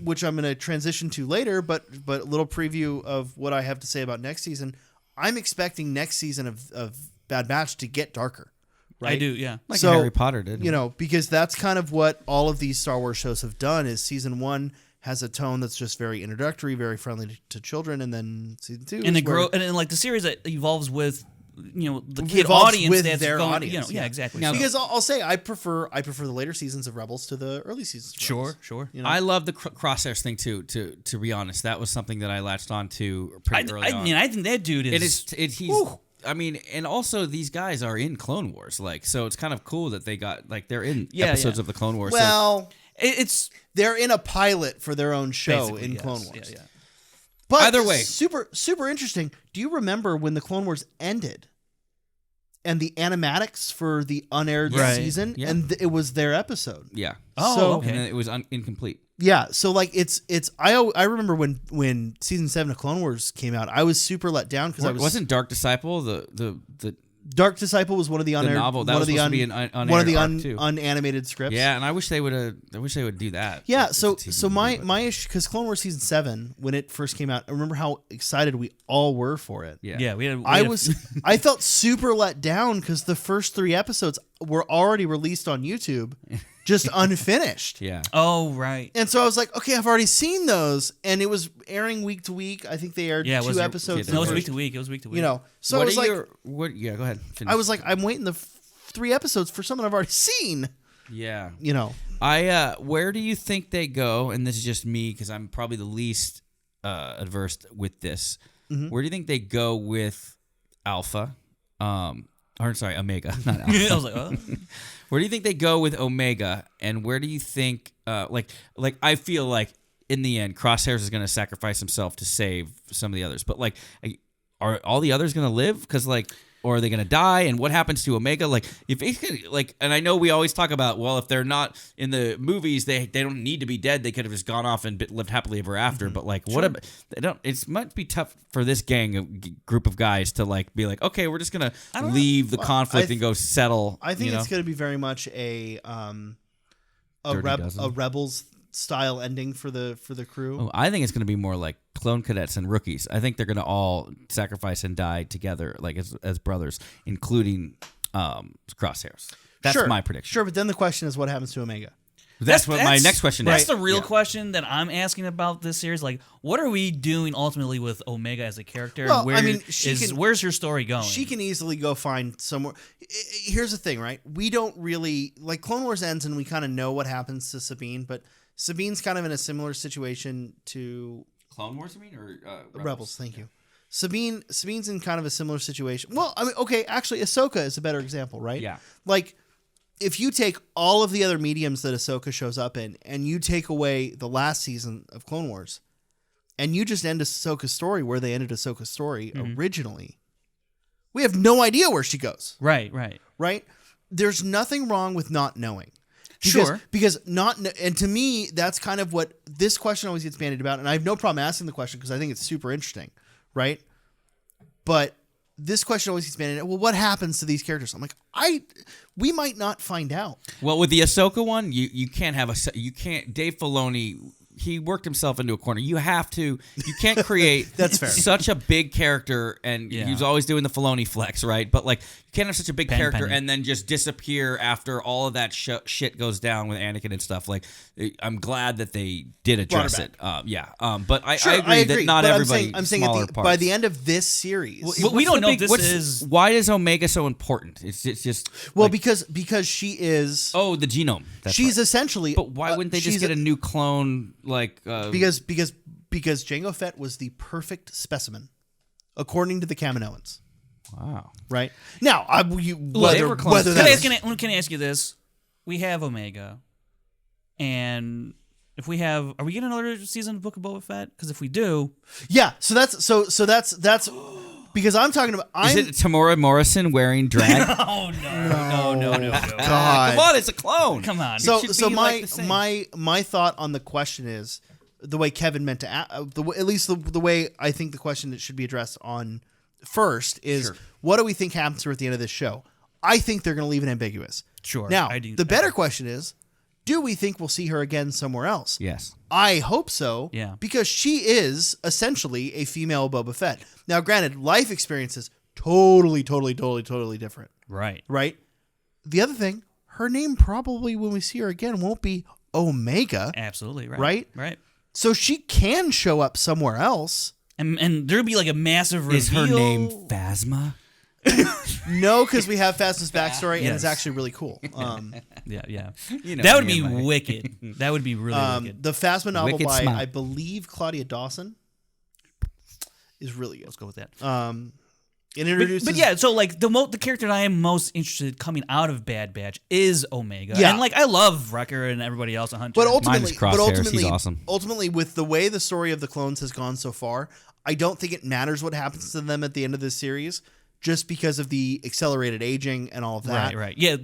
Speaker 1: which I'm gonna transition to later, but a little preview of what I have to say about next season. I'm expecting next season of Bad Batch to get darker. Right?
Speaker 2: I do, yeah.
Speaker 3: Like Harry Potter did.
Speaker 1: Because that's kind of what all of these Star Wars shows have done. Is season 1 has a tone that's just very introductory, very friendly to children, and then season 2
Speaker 2: and like the series that evolves with the kid audience
Speaker 1: with
Speaker 2: that's
Speaker 1: their
Speaker 2: going,
Speaker 1: audience.
Speaker 2: yeah, exactly.
Speaker 3: Now,
Speaker 1: because I'll say I prefer the later seasons of Rebels to the early seasons. Of Rebels.
Speaker 2: Sure.
Speaker 3: I love the Crosshairs thing too. To be honest, that was something that I latched on to pretty early on.
Speaker 2: I think that dude is.
Speaker 3: He's I mean, and also these guys are in Clone Wars, like, so it's kind of cool that they got like they're in episodes of the Clone Wars.
Speaker 1: Well,
Speaker 2: it's
Speaker 1: they're in a pilot for their own show
Speaker 2: basically,
Speaker 1: in
Speaker 2: yes.
Speaker 1: Clone Wars.
Speaker 2: Yeah.
Speaker 1: But
Speaker 3: Either way.
Speaker 1: super interesting. Do you remember when the Clone Wars ended? And the animatics for the unaired season, and it was their episode.
Speaker 3: Yeah.
Speaker 2: Oh,
Speaker 1: so,
Speaker 2: okay.
Speaker 3: And then it was incomplete.
Speaker 1: Yeah, so like it's I remember when season 7 of Clone Wars came out, I was super let down because
Speaker 3: Wasn't Dark Disciple the
Speaker 1: Dark Disciple was one of the unaired
Speaker 3: novel that was supposed to be an unaired
Speaker 1: one of the
Speaker 3: arc, too.
Speaker 1: unanimated scripts.
Speaker 3: Yeah, and I wish they would do that.
Speaker 1: Yeah,
Speaker 3: It's
Speaker 1: so
Speaker 3: a TV
Speaker 1: my
Speaker 3: movie,
Speaker 1: my issue, because Clone Wars season 7 when it first came out, I remember how excited we all were for it.
Speaker 3: Yeah.
Speaker 2: We had
Speaker 1: I felt super let down because the first 3 episodes were already released on YouTube, just unfinished.
Speaker 3: Yeah.
Speaker 2: Oh, right.
Speaker 1: And so I was like, okay, I've already seen those, and it was airing week to week. I think they aired 2 episodes.
Speaker 3: yeah,
Speaker 2: No, it was
Speaker 1: first,
Speaker 2: week to week. It was week to week.
Speaker 1: You know, so
Speaker 3: What
Speaker 1: I was like,
Speaker 3: yeah, go ahead. Finish.
Speaker 1: I was like, I'm waiting the 3 episodes for something I've already seen.
Speaker 3: Yeah.
Speaker 1: You know,
Speaker 3: Where do you think they go? And this is just me because I'm probably the least adverse with this.
Speaker 1: Mm-hmm.
Speaker 3: Where do you think they go with Alpha? Omega, not Alpha.
Speaker 2: I was like, oh.
Speaker 3: Where do you think they go with Omega? And where do you think, like I feel like in the end, Crosshairs is going to sacrifice himself to save some of the others. But like, are all the others going to live? Because like, or are they going to die? And what happens to Omega? Like, if it like, and I know we always talk about, well, if they're not in the movies, they don't need to be dead. They could have just gone off and lived happily ever after. But like, what? They don't. It might be tough for this group of guys to like be like, okay, we're just gonna leave the conflict and go settle.
Speaker 1: I think it's going to be very much a Rebels style ending for the crew.
Speaker 3: Oh, I think it's going to be more like clone cadets and rookies. I think they're going to all sacrifice and die together, like as brothers, including Crosshairs. That's
Speaker 1: Sure,
Speaker 3: my prediction.
Speaker 1: Sure, but then the question is, what happens to Omega?
Speaker 3: That's what my next question is.
Speaker 2: That's the real question that I'm asking about this series. Like, what are we doing ultimately with Omega as a character?
Speaker 1: Well,
Speaker 2: Where
Speaker 1: I mean,
Speaker 2: where's her story going?
Speaker 1: She can easily go find somewhere. Here's the thing, right? We don't really like Clone Wars ends, and we kind of know what happens to Sabine, but Sabine's kind of in a similar situation to
Speaker 3: Clone Wars, you mean, or
Speaker 1: Rebels? Thank you. Sabine's in kind of a similar situation. Well, I mean, okay, actually, Ahsoka is a better example, right?
Speaker 3: Yeah.
Speaker 1: Like, if you take all of the other mediums that Ahsoka shows up in, and you take away the last season of Clone Wars, and you just end Ahsoka's story where they ended Ahsoka's story originally, we have no idea where she goes.
Speaker 2: Right.
Speaker 1: Right? There's nothing wrong with not knowing. Because and to me, that's kind of what this question always gets bandied about, and I have no problem asking the question because I think it's super interesting, right? But this question always gets bandied. Well, what happens to these characters? I'm like, we might not find out.
Speaker 3: Well, with the Ahsoka one, you can't have Dave Filoni, he worked himself into a corner. You can't create
Speaker 1: That's fair.
Speaker 3: Such a big character, and he was always doing the Filoni flex, right? But like, you can't have such a big character and then just disappear after all of that shit goes down with Anakin and stuff. Like, I'm glad that they did address it. But I agree that not
Speaker 1: but
Speaker 3: everybody.
Speaker 1: I'm saying by the end of this series,
Speaker 2: we don't know if this is.
Speaker 3: Why is Omega so important? It's just
Speaker 1: because she is.
Speaker 3: Oh, the genome. That's
Speaker 1: she's
Speaker 3: right.
Speaker 1: essentially.
Speaker 3: But why wouldn't they just get a new clone? Like
Speaker 1: because Jango Fett was the perfect specimen, according to the Kaminoans.
Speaker 3: Wow.
Speaker 1: Right now,
Speaker 2: Can I ask you this? We have Omega, and if we have, are we getting another season of Book of Boba Fett? Because if we do,
Speaker 1: yeah. So that's because I'm talking about.
Speaker 3: Is it Tamora Morrison wearing drag?
Speaker 2: No.
Speaker 1: God.
Speaker 3: Come on, it's a clone.
Speaker 2: Come on.
Speaker 1: So my thought on the question is the way Kevin meant to at least the way I think the question that should be addressed on first is what do we think happens to her at the end of this show? I think they're going to leave it ambiguous.
Speaker 2: Sure.
Speaker 1: Now the better question is, do we think we'll see her again somewhere else?
Speaker 3: Yes.
Speaker 1: I hope so.
Speaker 2: Yeah.
Speaker 1: Because she is essentially a female Boba Fett. Now, granted, life experience is totally different.
Speaker 2: Right.
Speaker 1: Right. The other thing, her name probably when we see her again won't be Omega.
Speaker 2: Absolutely.
Speaker 1: Right.
Speaker 2: Right.
Speaker 1: So she can show up somewhere else.
Speaker 2: And there'd be like a massive reveal.
Speaker 3: Is her name Phasma?
Speaker 1: No, because we have Phasma's backstory, and it's actually really cool.
Speaker 2: Yeah.
Speaker 3: You know
Speaker 2: that would
Speaker 3: me
Speaker 2: be
Speaker 3: and my-
Speaker 2: wicked. That would be really wicked.
Speaker 1: The Phasma novel
Speaker 3: Wicked
Speaker 1: by,
Speaker 3: smart.
Speaker 1: I believe, Claudia Dawson is really good.
Speaker 2: Let's go with that.
Speaker 1: It introduces,
Speaker 2: But yeah, so like the character that I am most interested coming out of Bad Batch is Omega.
Speaker 1: Yeah.
Speaker 2: And like I love Wrecker and everybody else, Hunter.
Speaker 1: but
Speaker 3: Mine
Speaker 1: ultimately,
Speaker 3: is Crosshairs. He's awesome.
Speaker 1: Ultimately, with the way the story of the clones has gone so far, I don't think it matters what happens to them at the end of this series, just because of the accelerated aging and all of that.
Speaker 2: Right. Yeah,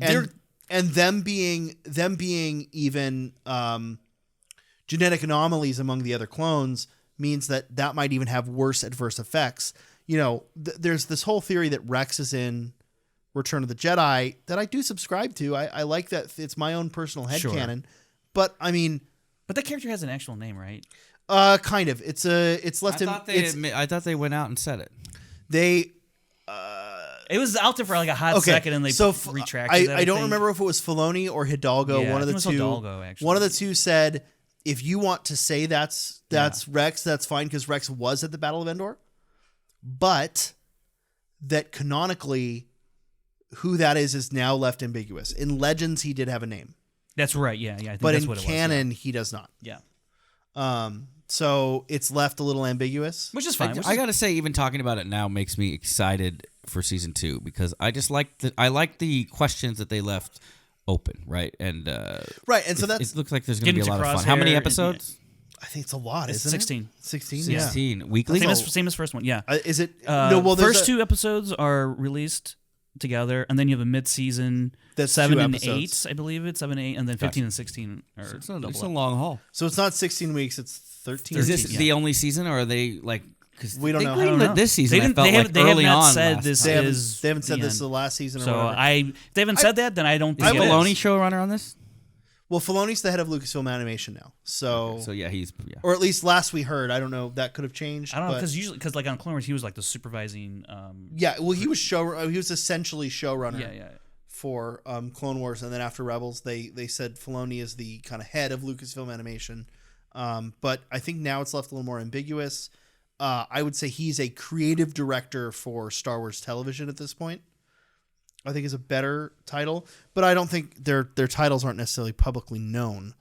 Speaker 1: and them being even genetic anomalies among the other clones means that might even have worse adverse effects. You know, there's this whole theory that Rex is in Return of the Jedi that I do subscribe to. I like that it's my own personal headcanon. But I mean,
Speaker 2: but that character has an actual name, right?
Speaker 1: Kind of. It's left in.
Speaker 3: I thought they went out and said it.
Speaker 1: They.
Speaker 2: It was out there for like a hot second, and they retracted.
Speaker 1: I don't remember if it was Filoni or Hidalgo.
Speaker 2: Yeah,
Speaker 1: one of the two.
Speaker 2: Hidalgo, actually.
Speaker 1: One of the two said, "If you want to say that's Rex, that's fine," because Rex was at the Battle of Endor. But that canonically, who that is now left ambiguous. In Legends, he did have a name.
Speaker 2: That's right. Yeah. I think
Speaker 1: but
Speaker 2: that's
Speaker 1: in
Speaker 2: what it
Speaker 1: canon,
Speaker 2: was,
Speaker 1: he does not.
Speaker 2: Yeah.
Speaker 1: So it's left a little ambiguous,
Speaker 2: Which is fine.
Speaker 3: I gotta say, even talking about it now makes me excited for season 2 because I just like the questions that they left open, right? And
Speaker 1: right, and so
Speaker 3: it looks like there's gonna be a lot of fun. How many episodes?
Speaker 1: I think it's a lot. Isn't
Speaker 2: 16.
Speaker 1: it? 16.
Speaker 3: 16
Speaker 1: Yeah.
Speaker 3: weekly.
Speaker 2: Same as first one. Yeah.
Speaker 1: Is it?
Speaker 2: No. Well, first 2 episodes are released together, and then you have a mid-season.
Speaker 1: That's
Speaker 2: 7
Speaker 1: 2
Speaker 2: and
Speaker 1: episodes.
Speaker 2: 8, I believe it's 7 and 8, and then 15 and 16 are
Speaker 3: It's a long haul.
Speaker 1: So it's not 16 weeks. It's 13.
Speaker 3: Is this the only season, or are they like? Because
Speaker 1: we don't know.
Speaker 3: Greenlit this season.
Speaker 2: They have not said this
Speaker 1: They
Speaker 2: is.
Speaker 1: haven't said this is
Speaker 2: the
Speaker 1: the last season.
Speaker 2: So
Speaker 1: or whatever.
Speaker 2: if they haven't said that, then I don't think
Speaker 3: Is
Speaker 2: it is.
Speaker 3: Filoni showrunner on this?
Speaker 1: Well, Filoni's the head of Lucasfilm Animation now. So
Speaker 3: yeah,
Speaker 1: or at least last we heard. I don't know. That could have changed.
Speaker 2: I don't know because like on Clone Wars, he was like the supervising.
Speaker 1: Yeah, well, he was He was essentially showrunner.
Speaker 2: Yeah.
Speaker 1: For Clone Wars, and then after Rebels, they said Filoni is the kind of head of Lucasfilm Animation. But I think now it's left a little more ambiguous. I would say he's a creative director for Star Wars television at this point. I think is a better title, but I don't think their titles aren't necessarily publicly known.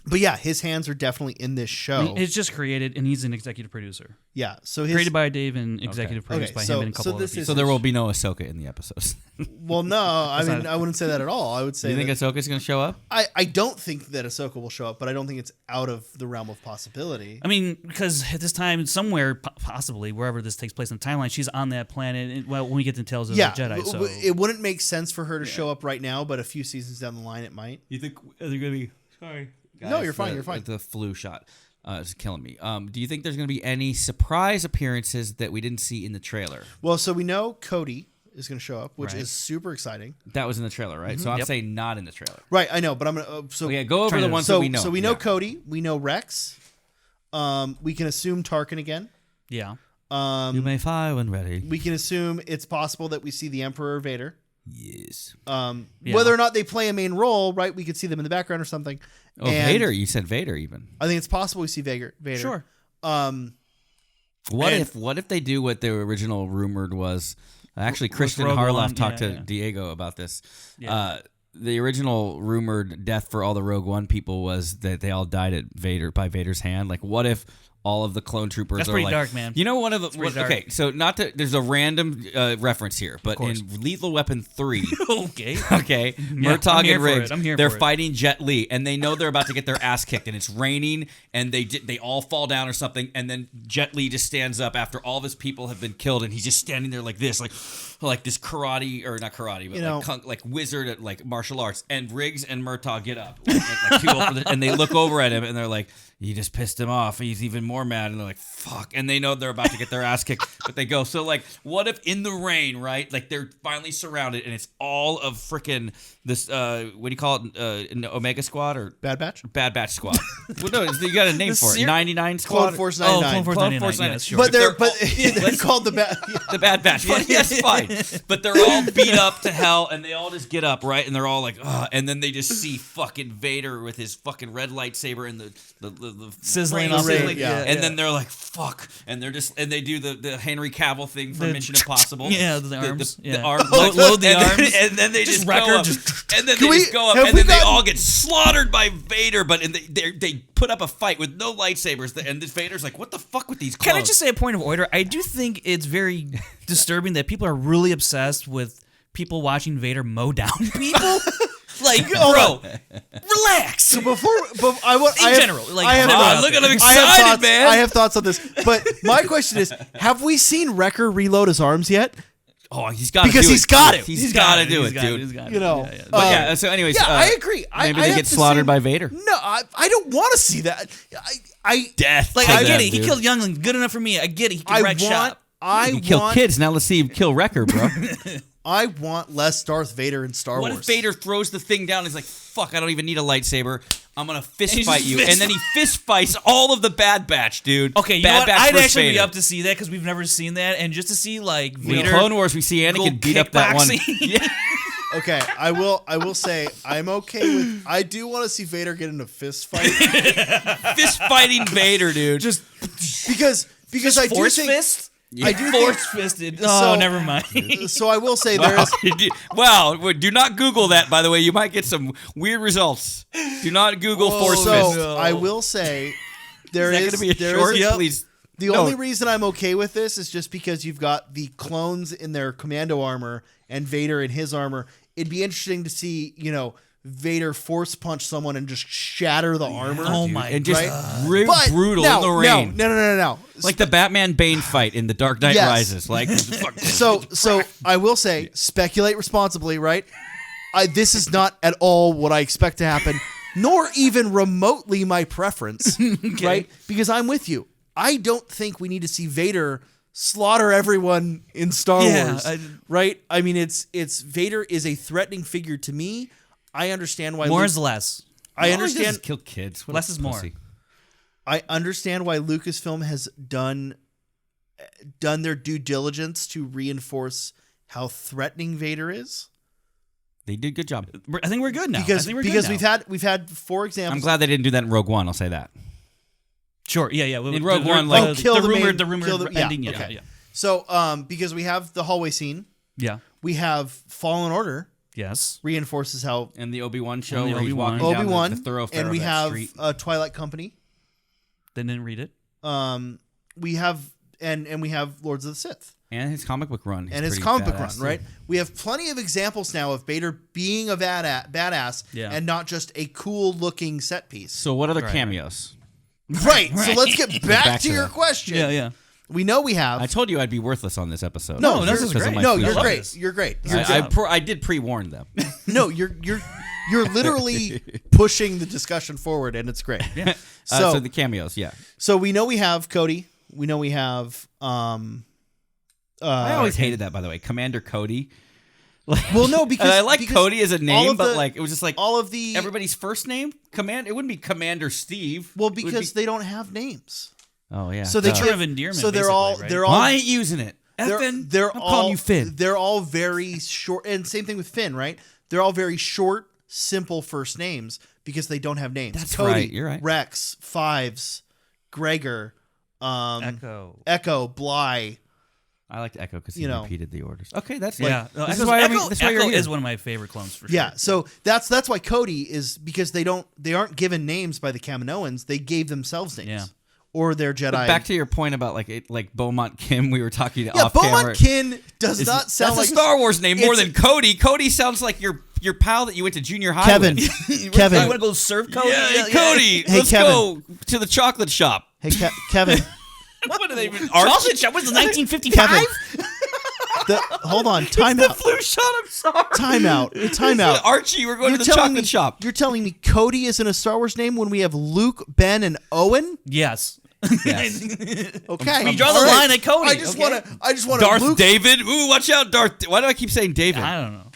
Speaker 1: But yeah, his hands are definitely in this show.
Speaker 2: I mean, it's just created, and he's an executive producer.
Speaker 1: Yeah, so
Speaker 2: created by Dave and executive produced by him and a couple other people.
Speaker 3: So there will be no Ahsoka in the episodes.
Speaker 1: Well, no, I mean I wouldn't say that at all. I would say.
Speaker 3: Do you think Ahsoka's going to show up?
Speaker 1: I don't think that Ahsoka will show up, but I don't think it's out of the realm of possibility.
Speaker 2: I mean, because at this time, somewhere, possibly wherever this takes place in the timeline, she's on that planet. Well, when we get to Tales of the Jedi, so
Speaker 1: it wouldn't make sense for her to show up right now, but a few seasons down the line, it might.
Speaker 3: You think they're going to be? Sorry. Guys,
Speaker 1: no, you're fine. You're fine.
Speaker 3: The flu shot is killing me. Do you think there's going to be any surprise appearances that we didn't see in the trailer?
Speaker 1: Well, so we know Cody is going to show up, which is super exciting.
Speaker 3: That was in the trailer, right? So I'm saying not in the trailer.
Speaker 1: Right, I know, but I'm going to...
Speaker 3: go over the ones that we know.
Speaker 1: So we know Cody. We know Rex. We can assume Tarkin again.
Speaker 2: Yeah.
Speaker 3: You may fire when ready.
Speaker 1: We can assume it's possible that we see the Emperor Vader.
Speaker 3: Yes.
Speaker 1: Whether or not they play a main role, right? We could see them in the background or something.
Speaker 3: Oh, Vader! You said Vader even.
Speaker 1: I think it's possible we see Vader.
Speaker 2: Sure.
Speaker 3: What if they do what the original rumored was? Actually, Christian Harloff talked to Diego about this. Yeah. The original rumored death for all the Rogue One people was that they all died by Vader's hand. Like, what if all of the clone troopers
Speaker 2: That's
Speaker 3: are
Speaker 2: pretty
Speaker 3: like,
Speaker 2: dark, man.
Speaker 3: You know, one of the okay. So there's a random reference here, but in Lethal Weapon 3,
Speaker 2: okay,
Speaker 3: Murtaugh and Riggs, they're
Speaker 2: for
Speaker 3: fighting Jet Li, and they know they're about to get their ass kicked, and it's raining, and they all fall down or something, and then Jet Li just stands up after all of his people have been killed, and he's just standing there like this, like this karate or not karate, but like wizard at like martial arts, and Riggs and Murtaugh get up, and they look over at him, and they're like, "You just pissed him off. He's even more mad." And they're like, "Fuck!" And they know they're about to get their ass kicked, but they go. So like, what if in the rain, right? Like they're finally surrounded, and it's all of freaking this. What do you call it? An Omega Squad or
Speaker 1: Bad Batch?
Speaker 3: Bad Batch Squad. Well, no, you got a name for it. 99 Squad.
Speaker 1: Clone Force 99.
Speaker 2: Clone Force 99. Yes, sure.
Speaker 1: But they're called the
Speaker 3: Bad Batch. But yes, fine. But they're all beat up to hell, and they all just get up, right? And they're all like, ugh. And then they just see fucking Vader with his fucking red lightsaber and the
Speaker 2: sizzling.
Speaker 3: Like, And then they're like, "Fuck," and they do the Henry Cavill thing from Mission Impossible.
Speaker 2: Yeah, the arms.
Speaker 3: The arm,
Speaker 2: load the arms,
Speaker 3: and then they just
Speaker 2: record,
Speaker 3: go up, and then they just go up, and then they all get slaughtered by Vader. But they put up a fight with no lightsabers, and Vader's like, "What the fuck with these clones?"
Speaker 2: Can I just say a point of order? I do think it's very disturbing that people are really obsessed with people watching Vader mow down people. Like, bro, relax.
Speaker 1: So look at
Speaker 3: him excited, man.
Speaker 1: I have thoughts on this, but my question is: have we seen Wrecker reload his arms yet?
Speaker 3: Oh, he's got to
Speaker 1: because he's got it.
Speaker 3: He's got to do it, dude.
Speaker 1: You know.
Speaker 3: But so anyways,
Speaker 1: I agree.
Speaker 3: Maybe they get slaughtered by Vader.
Speaker 1: No, I don't want to see that.
Speaker 3: Death.
Speaker 2: Like, I get it. He killed Youngling. Good enough for me. I get it. He can wreck shop.
Speaker 3: You kill kids. Now let's see him kill Wrecker, bro.
Speaker 1: I want less Darth Vader in Star Wars.
Speaker 3: What if Vader throws the thing down and he's like, fuck, I don't even need a lightsaber. I'm going to fist fight you. And then he fist fights all of the Bad Batch, dude.
Speaker 2: Okay, you
Speaker 3: Bad
Speaker 2: know what?
Speaker 3: Batch
Speaker 2: I'd
Speaker 3: versus
Speaker 2: actually
Speaker 3: Vader.
Speaker 2: be up to see that because we've never seen that. And just to see, like,
Speaker 3: In
Speaker 2: Vader...
Speaker 3: Clone Wars, we see Anakin beat up that one.
Speaker 1: Yeah. Okay, I will say I'm okay with. I do want to see Vader get in a fist fight.
Speaker 3: Fist fighting Vader, dude.
Speaker 1: Just because I do
Speaker 2: force
Speaker 1: think
Speaker 2: fist?
Speaker 3: Yeah.
Speaker 1: I do
Speaker 2: force fisted. Oh, never mind.
Speaker 1: So I will say there is.
Speaker 3: Wow, do not Google that. By the way, you might get some weird results. Do not Google force fist.
Speaker 1: So I will say there
Speaker 3: is.
Speaker 1: is.
Speaker 3: That going to be a
Speaker 1: there
Speaker 3: short?
Speaker 1: is
Speaker 3: Please.
Speaker 1: The only reason I'm okay with this is just because you've got the clones in their commando armor and Vader in his armor. It'd be interesting to see, Vader force punch someone and just shatter the armor.
Speaker 2: Oh my god.
Speaker 3: And just
Speaker 1: But
Speaker 3: brutal in the rain.
Speaker 1: No.
Speaker 3: Like the Batman Bane fight in The Dark Knight
Speaker 1: Yes.
Speaker 3: Rises. Like
Speaker 1: So I will say, speculate responsibly, right? This is not at all what I expect to happen, nor even remotely my preference, right? Because I'm with you. I don't think we need to see Vader slaughter everyone in Star Wars, right? I mean, it's Vader is a threatening figure to me. I understand why
Speaker 2: more is less.
Speaker 1: I understand
Speaker 3: kill kids.
Speaker 2: Less is more.
Speaker 1: I understand why Lucasfilm has done their due diligence to reinforce how threatening Vader is.
Speaker 3: They did a good job.
Speaker 2: I think we're good now.
Speaker 1: Because
Speaker 2: good
Speaker 1: we've had 4 examples.
Speaker 3: I'm glad they didn't do that in Rogue One. I'll say that.
Speaker 2: Sure. Yeah.
Speaker 3: In Rogue One, like
Speaker 1: kill the
Speaker 2: rumored
Speaker 1: main-
Speaker 2: ending.
Speaker 1: okay.
Speaker 2: Yeah.
Speaker 1: So, because we have the hallway scene,
Speaker 2: Yeah.
Speaker 1: we have Fallen Order
Speaker 2: Yes.
Speaker 1: reinforces how
Speaker 3: And the Obi-Wan show
Speaker 2: And the
Speaker 3: where he's
Speaker 2: Obi-Wan.
Speaker 3: walking down
Speaker 1: Obi-Wan
Speaker 3: the thoroughfare
Speaker 1: and we
Speaker 3: of that
Speaker 1: have
Speaker 3: street.
Speaker 1: Twilight Company.
Speaker 2: They didn't read it.
Speaker 1: We have and we have Lords of the Sith.
Speaker 3: And his comic book run.
Speaker 1: And his comic book run, right? We have plenty of examples now of Vader being a badass and not just a cool looking set piece.
Speaker 3: So what other cameos?
Speaker 1: Right. So let's get back to your
Speaker 3: that.
Speaker 1: question.
Speaker 2: Yeah.
Speaker 1: We know we have.
Speaker 3: I told you I'd be worthless on this episode.
Speaker 1: No,
Speaker 2: this is great.
Speaker 1: No, you're
Speaker 2: love
Speaker 1: great.
Speaker 2: this.
Speaker 1: You're great.
Speaker 3: I did pre-warn them.
Speaker 1: No, you're literally pushing the discussion forward, and it's great.
Speaker 2: Yeah.
Speaker 3: So the cameos, yeah.
Speaker 1: So we know we have Cody. We know we have.
Speaker 3: I always hated that, by the way, Commander Cody.
Speaker 1: Well, no, because
Speaker 3: I like
Speaker 1: because
Speaker 3: Cody as a
Speaker 1: all
Speaker 3: name,
Speaker 1: of
Speaker 3: but
Speaker 1: the-
Speaker 3: like it was just like
Speaker 1: all of the
Speaker 3: everybody's first name. It wouldn't be Commander Steve.
Speaker 1: Well,
Speaker 3: It would
Speaker 1: because
Speaker 3: be-
Speaker 1: they don't have names.
Speaker 3: oh yeah.
Speaker 1: So they
Speaker 2: Term of endearment,
Speaker 1: So they're all
Speaker 2: basically, right?
Speaker 1: they're all
Speaker 3: Well, I ain't using it.
Speaker 1: they're
Speaker 3: I'm
Speaker 1: all
Speaker 3: calling you Finn.
Speaker 1: They're all very short, and same thing with Finn, right? They're all very short, simple first names because they don't have names.
Speaker 3: That's
Speaker 1: Cody,
Speaker 3: right, you're right.
Speaker 1: Rex, Fives, Gregor,
Speaker 2: Echo.
Speaker 1: Bly.
Speaker 3: I liked Echo because he
Speaker 1: You know.
Speaker 3: repeated the orders. Okay, that's
Speaker 2: Yeah.
Speaker 3: Like, this
Speaker 2: Echo,
Speaker 3: is why
Speaker 2: Echo
Speaker 3: you're here.
Speaker 2: is one of my favorite clones for sure.
Speaker 1: Yeah, so that's why Cody is because they aren't given names by the Kaminoans. They gave themselves names.
Speaker 2: Yeah.
Speaker 1: Or their Jedi.
Speaker 3: But back to your point about like Beaumont Kim, we were talking
Speaker 1: yeah,
Speaker 3: off camera.
Speaker 1: Beaumont Kin does not sound
Speaker 3: That's
Speaker 1: like
Speaker 3: a Star Wars name more
Speaker 1: it's-
Speaker 3: than Cody. Cody sounds like your pal that you went to junior high
Speaker 1: Kevin.
Speaker 3: with.
Speaker 1: Kevin.
Speaker 2: You want to go serve Cody?
Speaker 3: Yeah, Cody.
Speaker 1: Hey,
Speaker 3: let's
Speaker 1: Kevin.
Speaker 3: go to the chocolate shop.
Speaker 1: Hey, Kevin.
Speaker 2: What are they even?
Speaker 3: Archie?
Speaker 2: Chocolate shop? What's the 1955?
Speaker 1: Kevin. Hold on. Time out.
Speaker 3: Flu shot. I'm sorry.
Speaker 1: Time out.
Speaker 3: Archie, we're going to the
Speaker 1: telling
Speaker 3: chocolate
Speaker 1: me,
Speaker 3: shop.
Speaker 1: You're telling me Cody isn't a Star Wars name when we have Luke, Ben, and Owen?
Speaker 2: Yes.
Speaker 3: Yes.
Speaker 1: Okay.
Speaker 2: We draw the line at Cody.
Speaker 1: I just want to.
Speaker 3: Darth
Speaker 1: Luke.
Speaker 3: David. Ooh, watch out, Darth. Why do I keep saying David?
Speaker 2: I don't know.